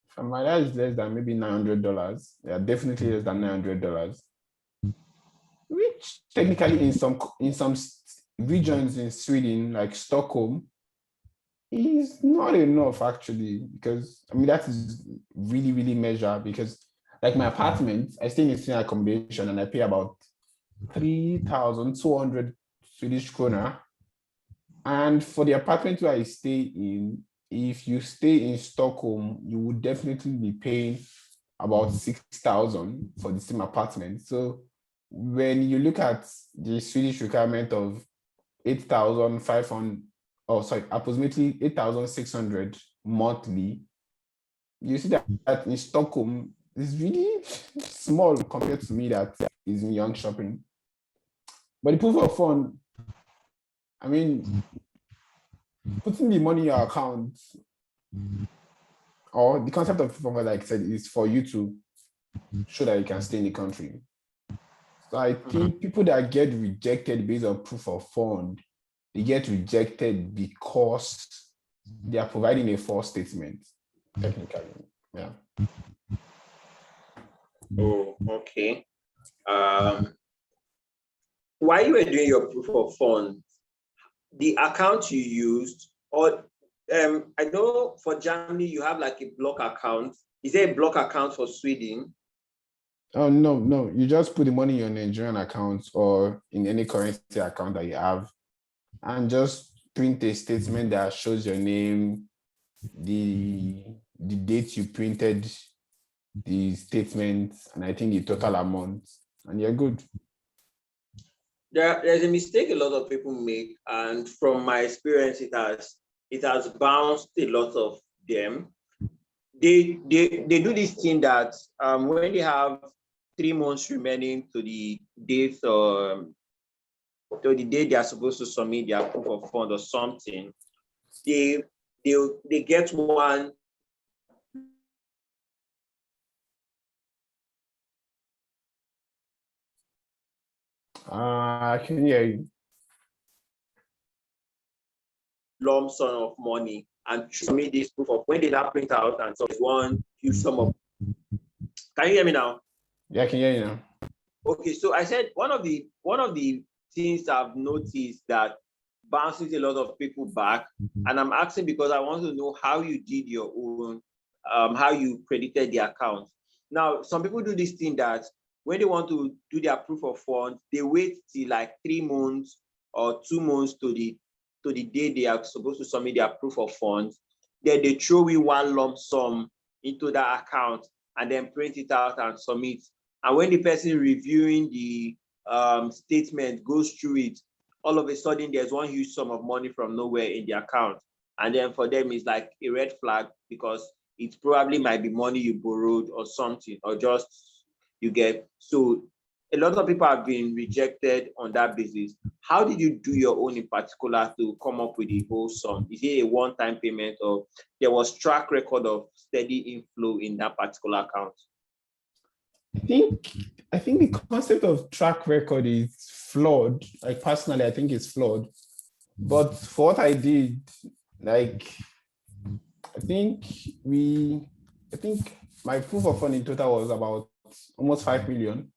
from my that is less than maybe $900. Yeah, definitely less than $900, which technically in some regions in Sweden, like Stockholm, is not enough actually, because I mean that is really, really measured, because like my apartment, I stay in a student accommodation and I pay about 3,200 Swedish krona. And for the apartment where I stay in, if you stay in Stockholm, you would definitely be paying about 6,000 for the same apartment. So when you look at the Swedish requirement of 8,500, oh, sorry, approximately 8,600 monthly, you see that in Stockholm is really small compared to me that is in Young Shopping. But the proof of fund, I mean, putting the money in your account, or the concept of proof of fund, like I said, is for you to show that you can stay in the country. So I think people that get rejected based on proof of fund, they get rejected because they are providing a false statement, technically. Yeah. Oh, okay. While you were doing your proof of fund, the account you used, or I know for Germany you have like a block account. Is there a block account for Sweden? Oh, no. You just put the money in your Nigerian account or in any currency account that you have, and just print a statement that shows your name, the date you printed the statement, and I think the total amount, and you're good. There's a mistake a lot of people make, and from my experience, it has bounced a lot of them. They do this thing that when they have 3 months remaining to the date or to the day they are supposed to submit their proof of fund or something, they get one. I can hear you. lump sum of money and show me this proof of when they now print out and so one huge sum of. Can you hear me now? Yeah, I can hear you now. Okay, so I said one of the things I've noticed that bounces a lot of people back, and I'm asking because I want to know how you did your own, how you credited the account. Now, some people do this thing that when they want to do their proof of funds, they wait till like 3 months or 2 months to the day they are supposed to submit their proof of funds. Then they throw in one lump sum into that account and then print it out and submit. And when the person reviewing the statement goes through it, all of a sudden there's one huge sum of money from nowhere in the account. And then for them, it's like a red flag because it probably might be money you borrowed or something, or just you get. So a lot of people have been rejected on that basis. How did you do your own in particular to come up with the whole sum? Is it a one-time payment or there was track record of steady inflow in that particular account? I think the concept of track record is flawed. Like personally, I think it's flawed. But for what I did, like I think my proof of fund in total was about almost 5 million.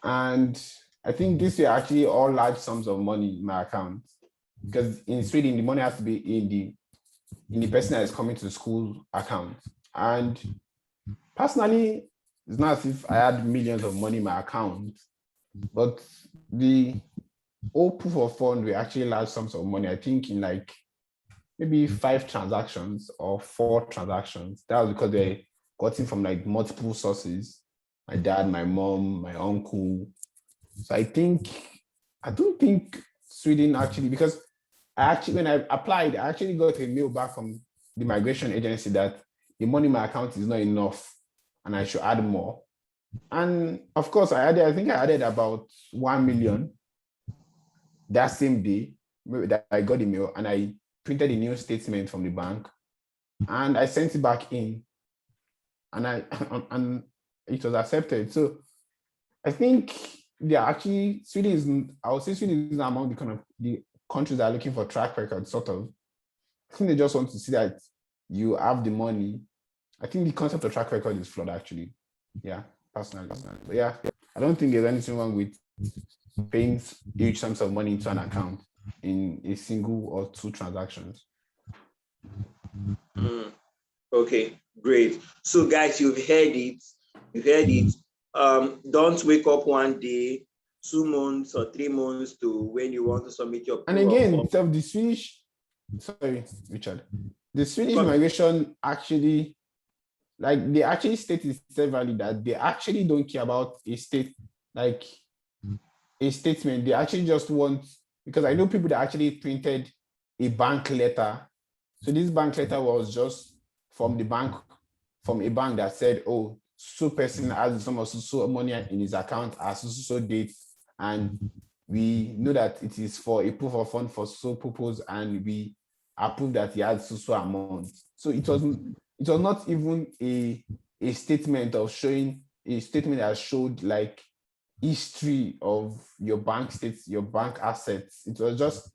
And I think these were actually all large sums of money in my account. Because in Sweden, the money has to be in the person that is coming to the school account. And personally, it's not as if I had millions of money in my account, but the whole proof of fund were actually large sums of money. I think in like maybe 5 transactions or 4 transactions. That was because they got in from like multiple sources. My dad, my mom, my uncle. So I don't think Sweden actually, because when I applied, I actually got a mail back from the migration agency that the money in my account is not enough and I should add more. And of course, I think I added about 1 million that same day that I got the mail, and I printed a new statement from the bank and I sent it back in, and it was accepted. So I think Sweden is among the kind of the countries that are looking for track record, sort of. I think they just want to see that you have the money. I think the concept of track record is flawed, actually. Yeah, personally. But yeah, I don't think there's anything wrong with paying huge sums of money into an account in a single or 2 transactions. Okay, great. So guys, you've heard it. Don't wake up one day, 2 months or 3 months to when you want to submit your and again, the Swedish immigration actually, like, they actually stated severally that they actually don't care about a statement. They actually just want, because I know people that actually printed a bank letter. So this bank letter was just from a bank that said, oh, so person has some of so money in his account as so date, and we know that it is for a proof of fund for so purpose, and we approve that he has so amount. So it was not even a statement that showed like history of your bank assets. It was just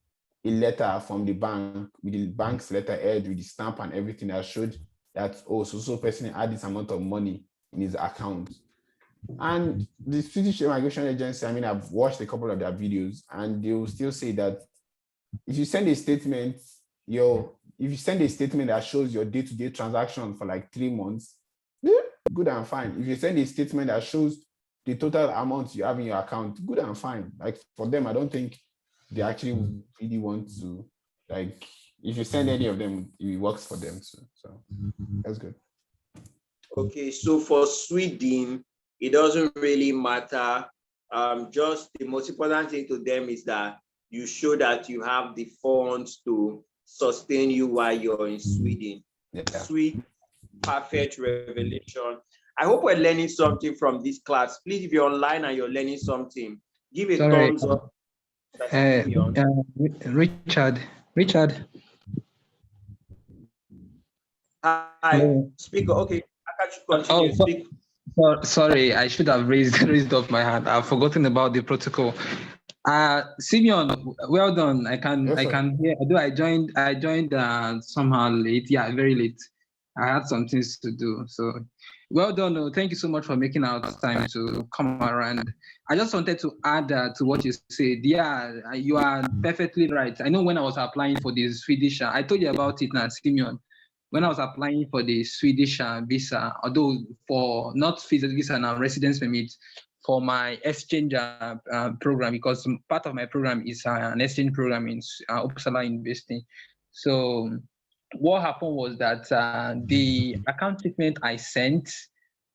a letter from the bank with the bank's letterhead with the stamp and everything that showed that, oh, so person had this amount of money in his account. And the Swedish Immigration Agency, I mean, I've watched a couple of their videos, and they will still say that if you send a statement that shows your day-to-day transaction for like 3 months, good and fine. If you send a statement that shows the total amount you have in your account, good and fine. Like, for them, I don't think they actually really want to, like, if you send any of them, it works for them. So that's good. Okay, so for Sweden, it doesn't really matter. Just the most important thing to them is that you show that you have the funds to sustain you while you're in Sweden. Yeah. Sweet, perfect revelation. I hope we're learning something from this class. Please, if you're online and you're learning something, give a thumbs up. Richard. Hi, hello. Speaker. Okay, I can continue. Speak. Sorry, I should have raised up my hand. I've forgotten about the protocol. Simeon, well done. I Yes, sir. can hear. Although I joined somehow late. Yeah, very late. I had some things to do. So, well done. Oh, thank you so much for making out time to come around. I just wanted to add to what you said. Yeah, you are perfectly right. I know when I was applying for the Swedish, I told you about it now, Simeon. When I was applying for the Swedish visa, although for not visa now, residence permit, for my exchange program, because part of my program is an exchange program in Uppsala University. So what happened was that the account statement I sent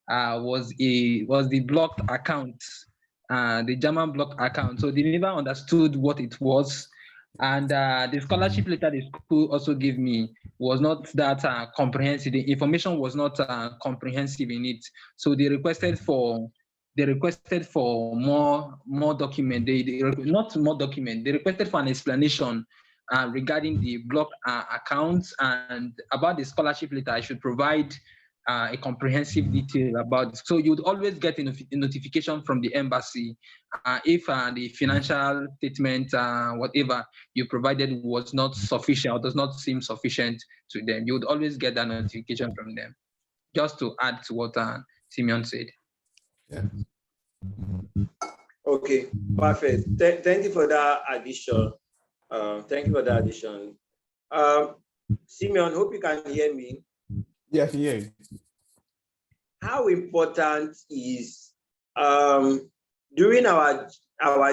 was the blocked account, the German blocked account. So they never understood what it was. And the scholarship letter the school also gave me was not that comprehensive. The information was not comprehensive in it. So they requested for more document. They not more document. They requested for an explanation regarding the block accounts and about the scholarship letter. I should provide a comprehensive detail about this. So you would always get a notification from the embassy if the financial statement, whatever you provided, was not sufficient or does not seem sufficient to them. You would always get that notification from them. Just to add to what Simeon said. Yeah. Okay, perfect. Thank you for that addition. Thank you for that addition. Simeon, hope you can hear me. Yes, yeah. How important is during our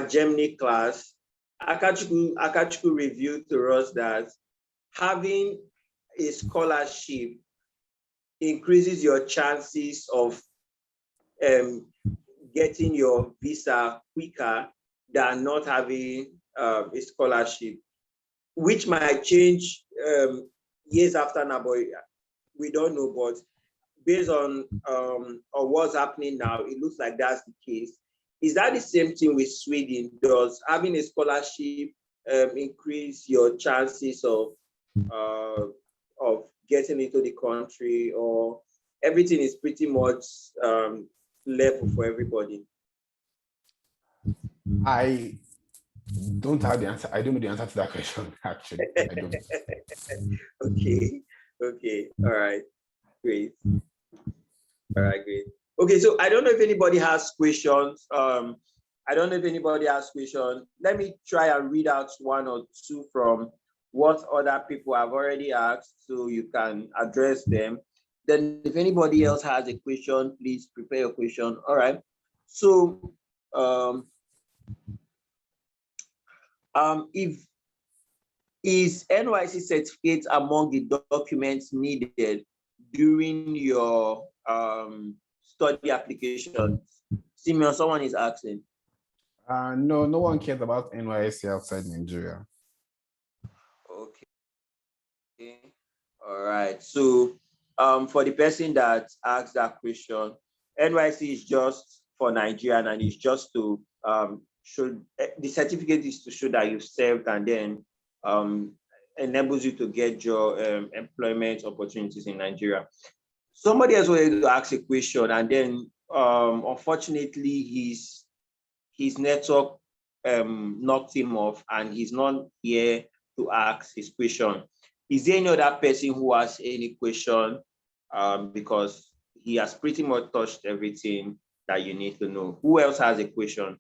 Germany class, Akachuku revealed to us that having a scholarship increases your chances of getting your visa quicker than not having a scholarship, which might change years after now, but we don't know. But based on what's happening now, it looks like that's the case. Is that the same thing with Sweden? Does having a scholarship increase your chances of getting into the country, or everything is pretty much level for everybody? I don't have the answer. I don't know the answer to that question, actually. I don't. Okay. All right. Great. All right, great. Okay, so I don't know if anybody has questions. Let me try and read out one or two from what other people have already asked, so you can address them. Then if anybody else has a question, please prepare your question. All right. So if is NYC certificate among the documents needed during your study application? Simeon, someone is asking. No one cares about NYSC outside Nigeria. Okay. All right. So for the person that asked that question, NYC is just for Nigeria, and it's just to show the certificate is to show that you've served, and then enables you to get your employment opportunities in Nigeria. Somebody else wanted to ask a question, and then unfortunately his network knocked him off, and he's not here to ask his question. Is there any other person who has any question? Because he has pretty much touched everything that you need to know. Who else has a question?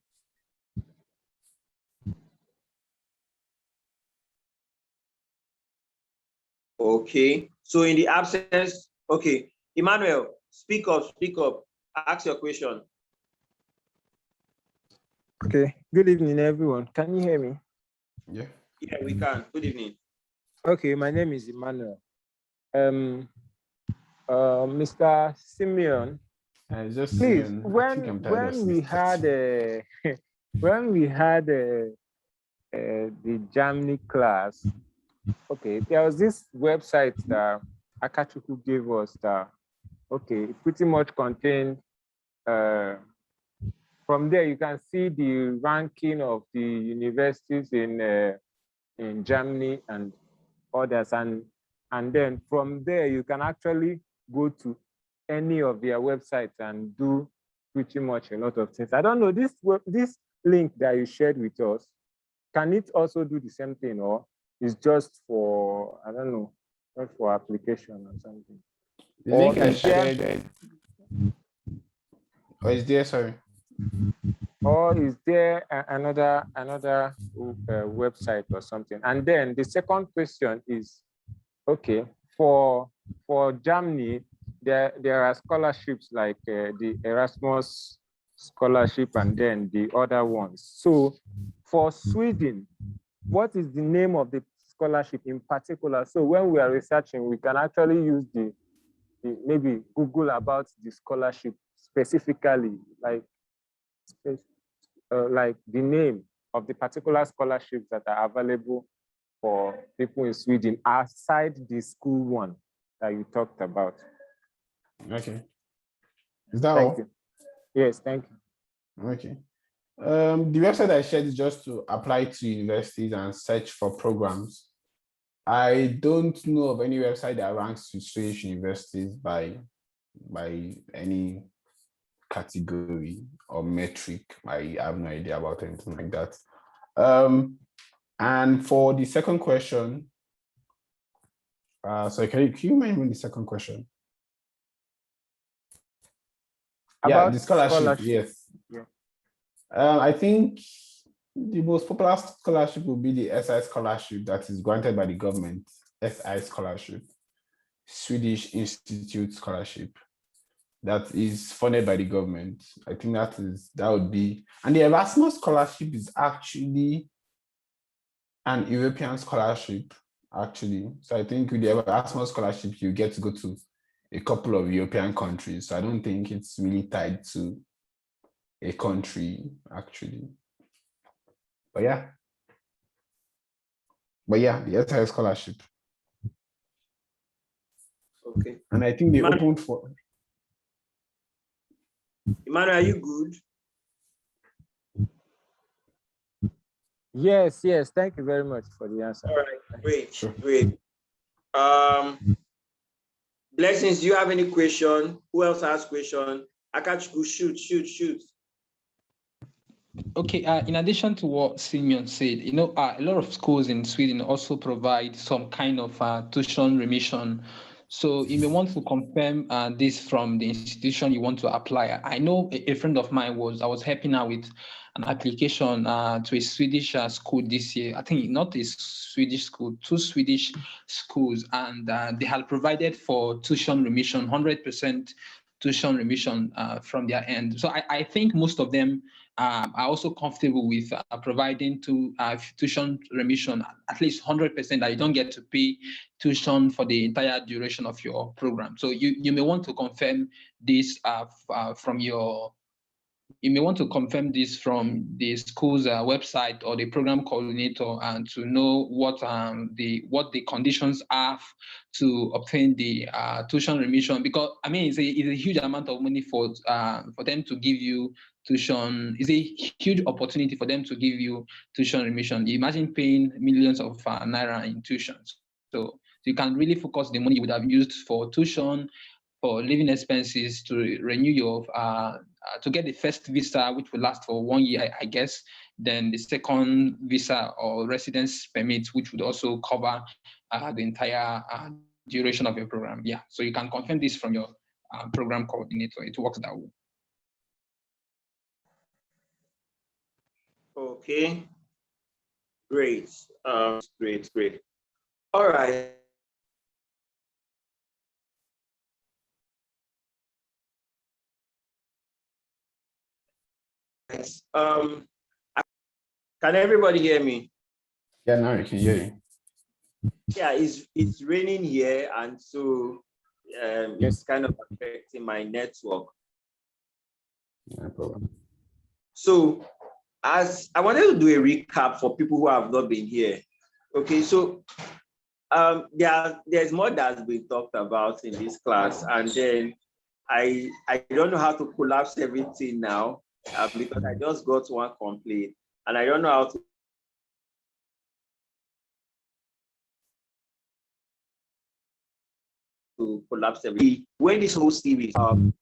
Okay, so in the absence, okay, Emmanuel, speak up, ask your question. Okay, good evening, everyone. Can you hear me? Yeah, we can. Good evening. Okay, my name is Emmanuel. Mr. Simeon, just please, Simeon, when we had the Germany class, okay, there was this website that Akachuku gave us that, okay, it pretty much contained, from there you can see the ranking of the universities in Germany and others, and then from there you can actually go to any of their websites and do pretty much a lot of things. I don't know, this link that you shared with us, can it also do the same thing, or is just for, I don't know, not for application or something? The link I shared. Or is there, sorry? Or is there another website or something? And then the second question is, okay, for Germany, there are scholarships like the Erasmus scholarship and then the other ones. So for Sweden, what is the name of the scholarship in particular? So when we are researching, we can actually use the maybe Google about the scholarship specifically, like the name of the particular scholarships that are available for people in Sweden aside the school one that you talked about. Okay. Is that Thank all? you. Yes, thank you. Okay. The website I shared is just to apply to universities and search for programs. I don't know of any website that ranks to Swedish universities by any category or metric. I have no idea about anything like that. And for the second question, so can you remind me the second question? About the scholarship. Yes. Yeah. I think the most popular scholarship will be the SI scholarship that is granted by the government. SI scholarship, Swedish Institute scholarship, that is funded by the government. I think that would be, and the Erasmus scholarship is actually an European scholarship, actually. So I think with the Erasmus scholarship, you get to go to a couple of European countries. So I don't think it's really tied to a country, actually. But yeah, the SI scholarship. Okay. And I think they opened for. Emmanuel, are you good? Yes, thank you very much for the answer. All right, great. Blessings, do you have any question? Who else has question? Akachuku, shoot. Okay, in addition to what Simeon said, a lot of schools in Sweden also provide some kind of tuition remission. So you may want to confirm this from the institution you want to apply. I know a friend of mine I was helping her with an application to a Swedish school this year. I think not a Swedish school, 2 Swedish schools, and they had provided for tuition remission, 100% tuition remission from their end. So I think most of them are also comfortable with providing tuition remission, at least 100%, that you don't get to pay tuition for the entire duration of your program. So you may want to confirm this from the school's website or the program coordinator, and to know what the conditions are to obtain the tuition remission. Because I mean, it's a huge amount of money for them to give you tuition. It's a huge opportunity for them to give you tuition remission. You imagine paying millions of naira in tuition. So you can really focus the money you would have used for tuition, for living expenses, to renew your to get the first visa, which will last for 1 year, I guess. Then the second visa or residence permit, which would also cover the entire duration of your program. Yeah, so you can confirm this from your program coordinator. It works that way. Okay, great. Great. All right. Can everybody hear me? Yeah, now you can hear you. Yeah, it's raining here, and so it's kind of affecting my network. No problem. So as I wanted to do a recap for people who have not been here. Okay, so there's more that's been talked about in this class, and then I don't know how to collapse everything now because I just got one complaint, and I don't know how to collapse everything. When this whole series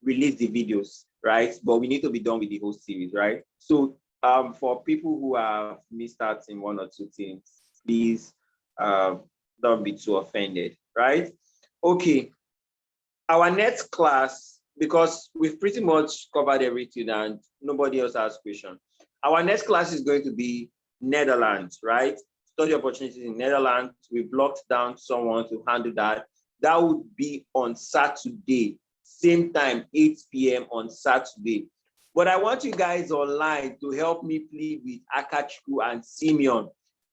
release the videos, right? But we need to be done with the whole series, right? So For people who have missed out in one or two things, please don't be too offended, right? Okay, our next class, because we've pretty much covered everything and nobody else has questions. Our next class is going to be Netherlands, right? Study opportunities in Netherlands. We've locked down someone to handle that. That would be on Saturday, same time, 8 p.m. on Saturday. But I want you guys online to help me plead with Akachukwu and Simeon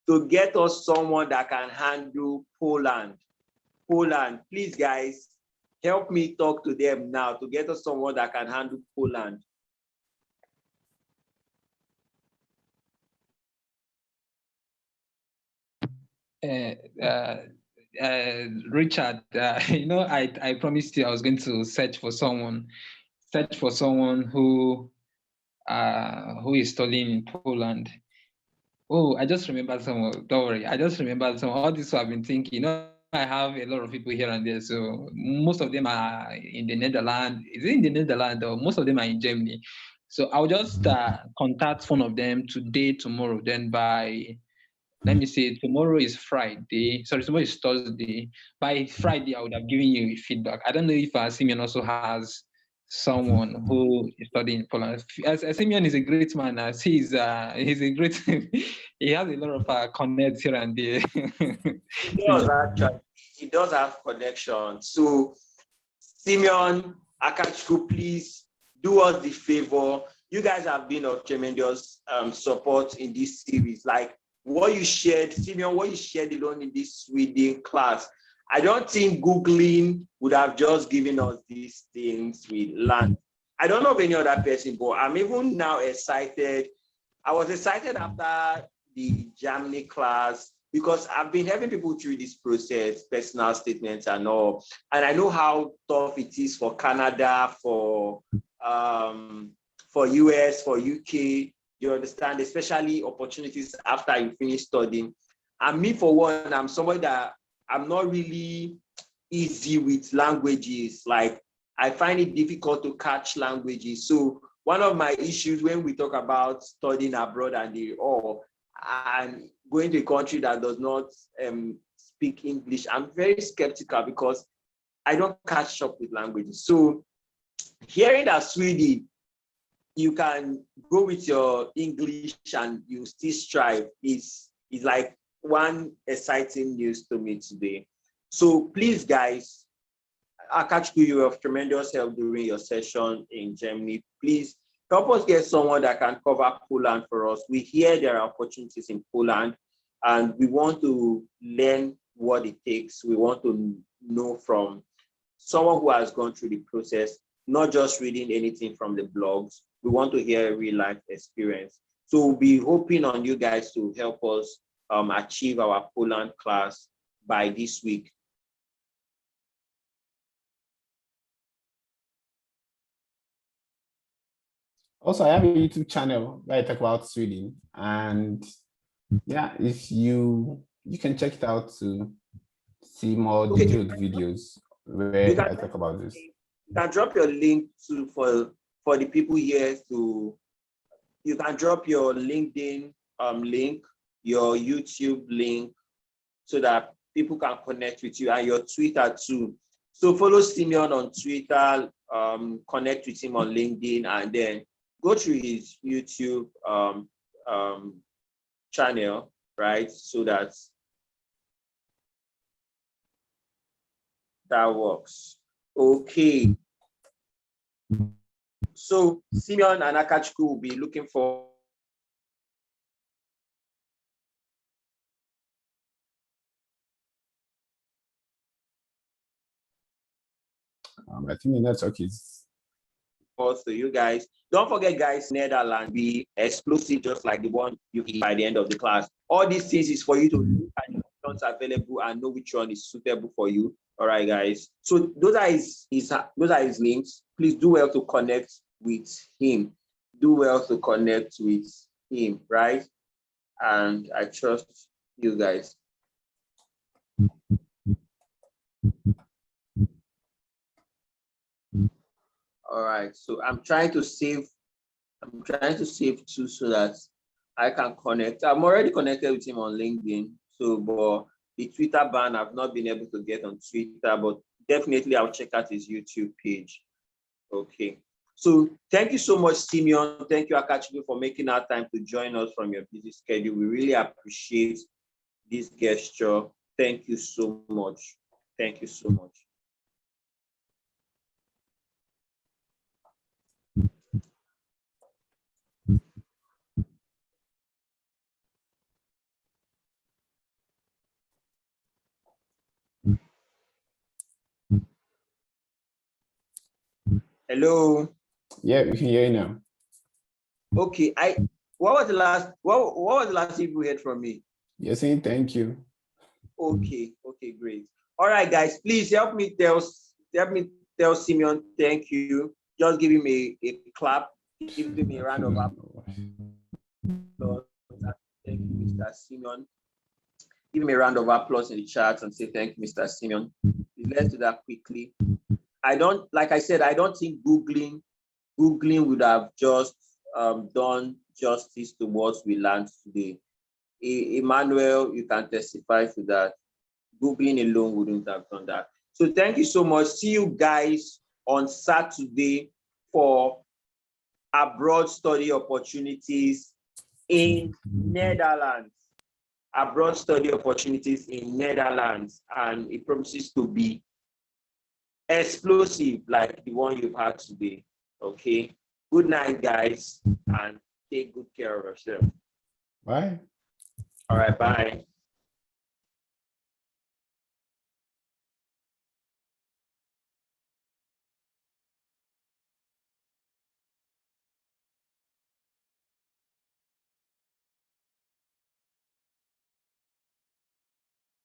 to get us someone that can handle Poland. Poland, please guys, help me talk to them now to get us someone that can handle Poland. Richard, I promised you I was going to search for someone who is studying in Poland. Oh, I just remembered someone. Don't worry, I just remembered someone. All this I've been thinking. I have a lot of people here and there, so most of them are in the Netherlands. Is it in the Netherlands, or most of them are in Germany? So I'll just contact one of them today, tomorrow. Then by, let me see, tomorrow is Friday. Sorry, tomorrow is Thursday. By Friday, I would have given you feedback. I don't know if Simeon also has someone who is studying in Poland. Simeon is a great man. He's a great. He has a lot of connects here and there. He does actually. He does have connections. So, Simeon, Akachukwu, please do us the favor. You guys have been of tremendous support in this series. Like what you shared, Simeon, what you shared alone in this reading class. I don't think Googling would have just given us these things we learned. I don't know of any other person, but I'm even now excited. I was excited after the Germany class because I've been helping people through this process, personal statements and all. And I know how tough it is for Canada, for US, for UK, you understand, especially opportunities after you finish studying. And me, for one, I'm somebody that I'm not really easy with languages. Like I find it difficult to catch languages. So one of my issues when we talk about studying abroad and going to a country that does not speak English, I'm very skeptical because I don't catch up with languages. So hearing that Sweden, you can go with your English and you still strive is like one exciting news to me today. So please, guys, Akachukwu, you have tremendous help during your session in Germany. Please help us get someone that can cover Poland for us. We hear there are opportunities in Poland and we want to learn what it takes. We want to know from someone who has gone through the process, not just reading anything from the blogs. We want to hear a real life experience. So we'll be hoping on you guys to help us achieve our Poland class by this week. Also, I have a YouTube channel where I talk about Sweden, and yeah, if you can check it out to see more detailed videos where I talk about this. You can drop your link for the people here you can drop your LinkedIn link, your YouTube link, so that people can connect with you, and your Twitter too. So follow Simeon on Twitter, connect with him on LinkedIn, and then go through his YouTube channel, right? So that works. Okay. So Simeon and Akachukwu will be looking for I think the network is also you guys. Don't forget, guys, Netherlands be explosive, just like the one you hit by the end of the class. All these things is for you to look at the options available and know which one is suitable for you. All right, guys. So those are his links. Please do well to connect with him. Do well to connect with him, right? And I trust you guys. All right, so I'm trying to save I'm trying to save too so that I can connect. I'm already connected with him on LinkedIn. So, but the Twitter ban, I've not been able to get on Twitter, but definitely I'll check out his YouTube page. Okay. So thank you so much, Simeon. Thank you, Akachi, for making our time to join us from your busy schedule. We really appreciate this gesture. Thank you so much. Thank you so much. Hello. Yeah, we can hear you now. Okay. What was the last thing you heard from me? You're saying thank you. Okay, great. All right, guys, please help me tell Simeon thank you. Just give him a clap, give him a round of applause. Thank you, Mr. Simeon. Give him a round of applause in the chat and say thank you, Mr. Simeon. Let's do that quickly. Like I said, I don't think Googling would have just done justice to what we learned today. Emmanuel, you can testify to that. Googling alone wouldn't have done that. So thank you so much. See you guys on Saturday for abroad study opportunities in Netherlands. Abroad study opportunities in Netherlands, and it promises to be explosive like the one you've had today. Okay. Good night, guys, and take good care of yourself. Bye. All right, bye.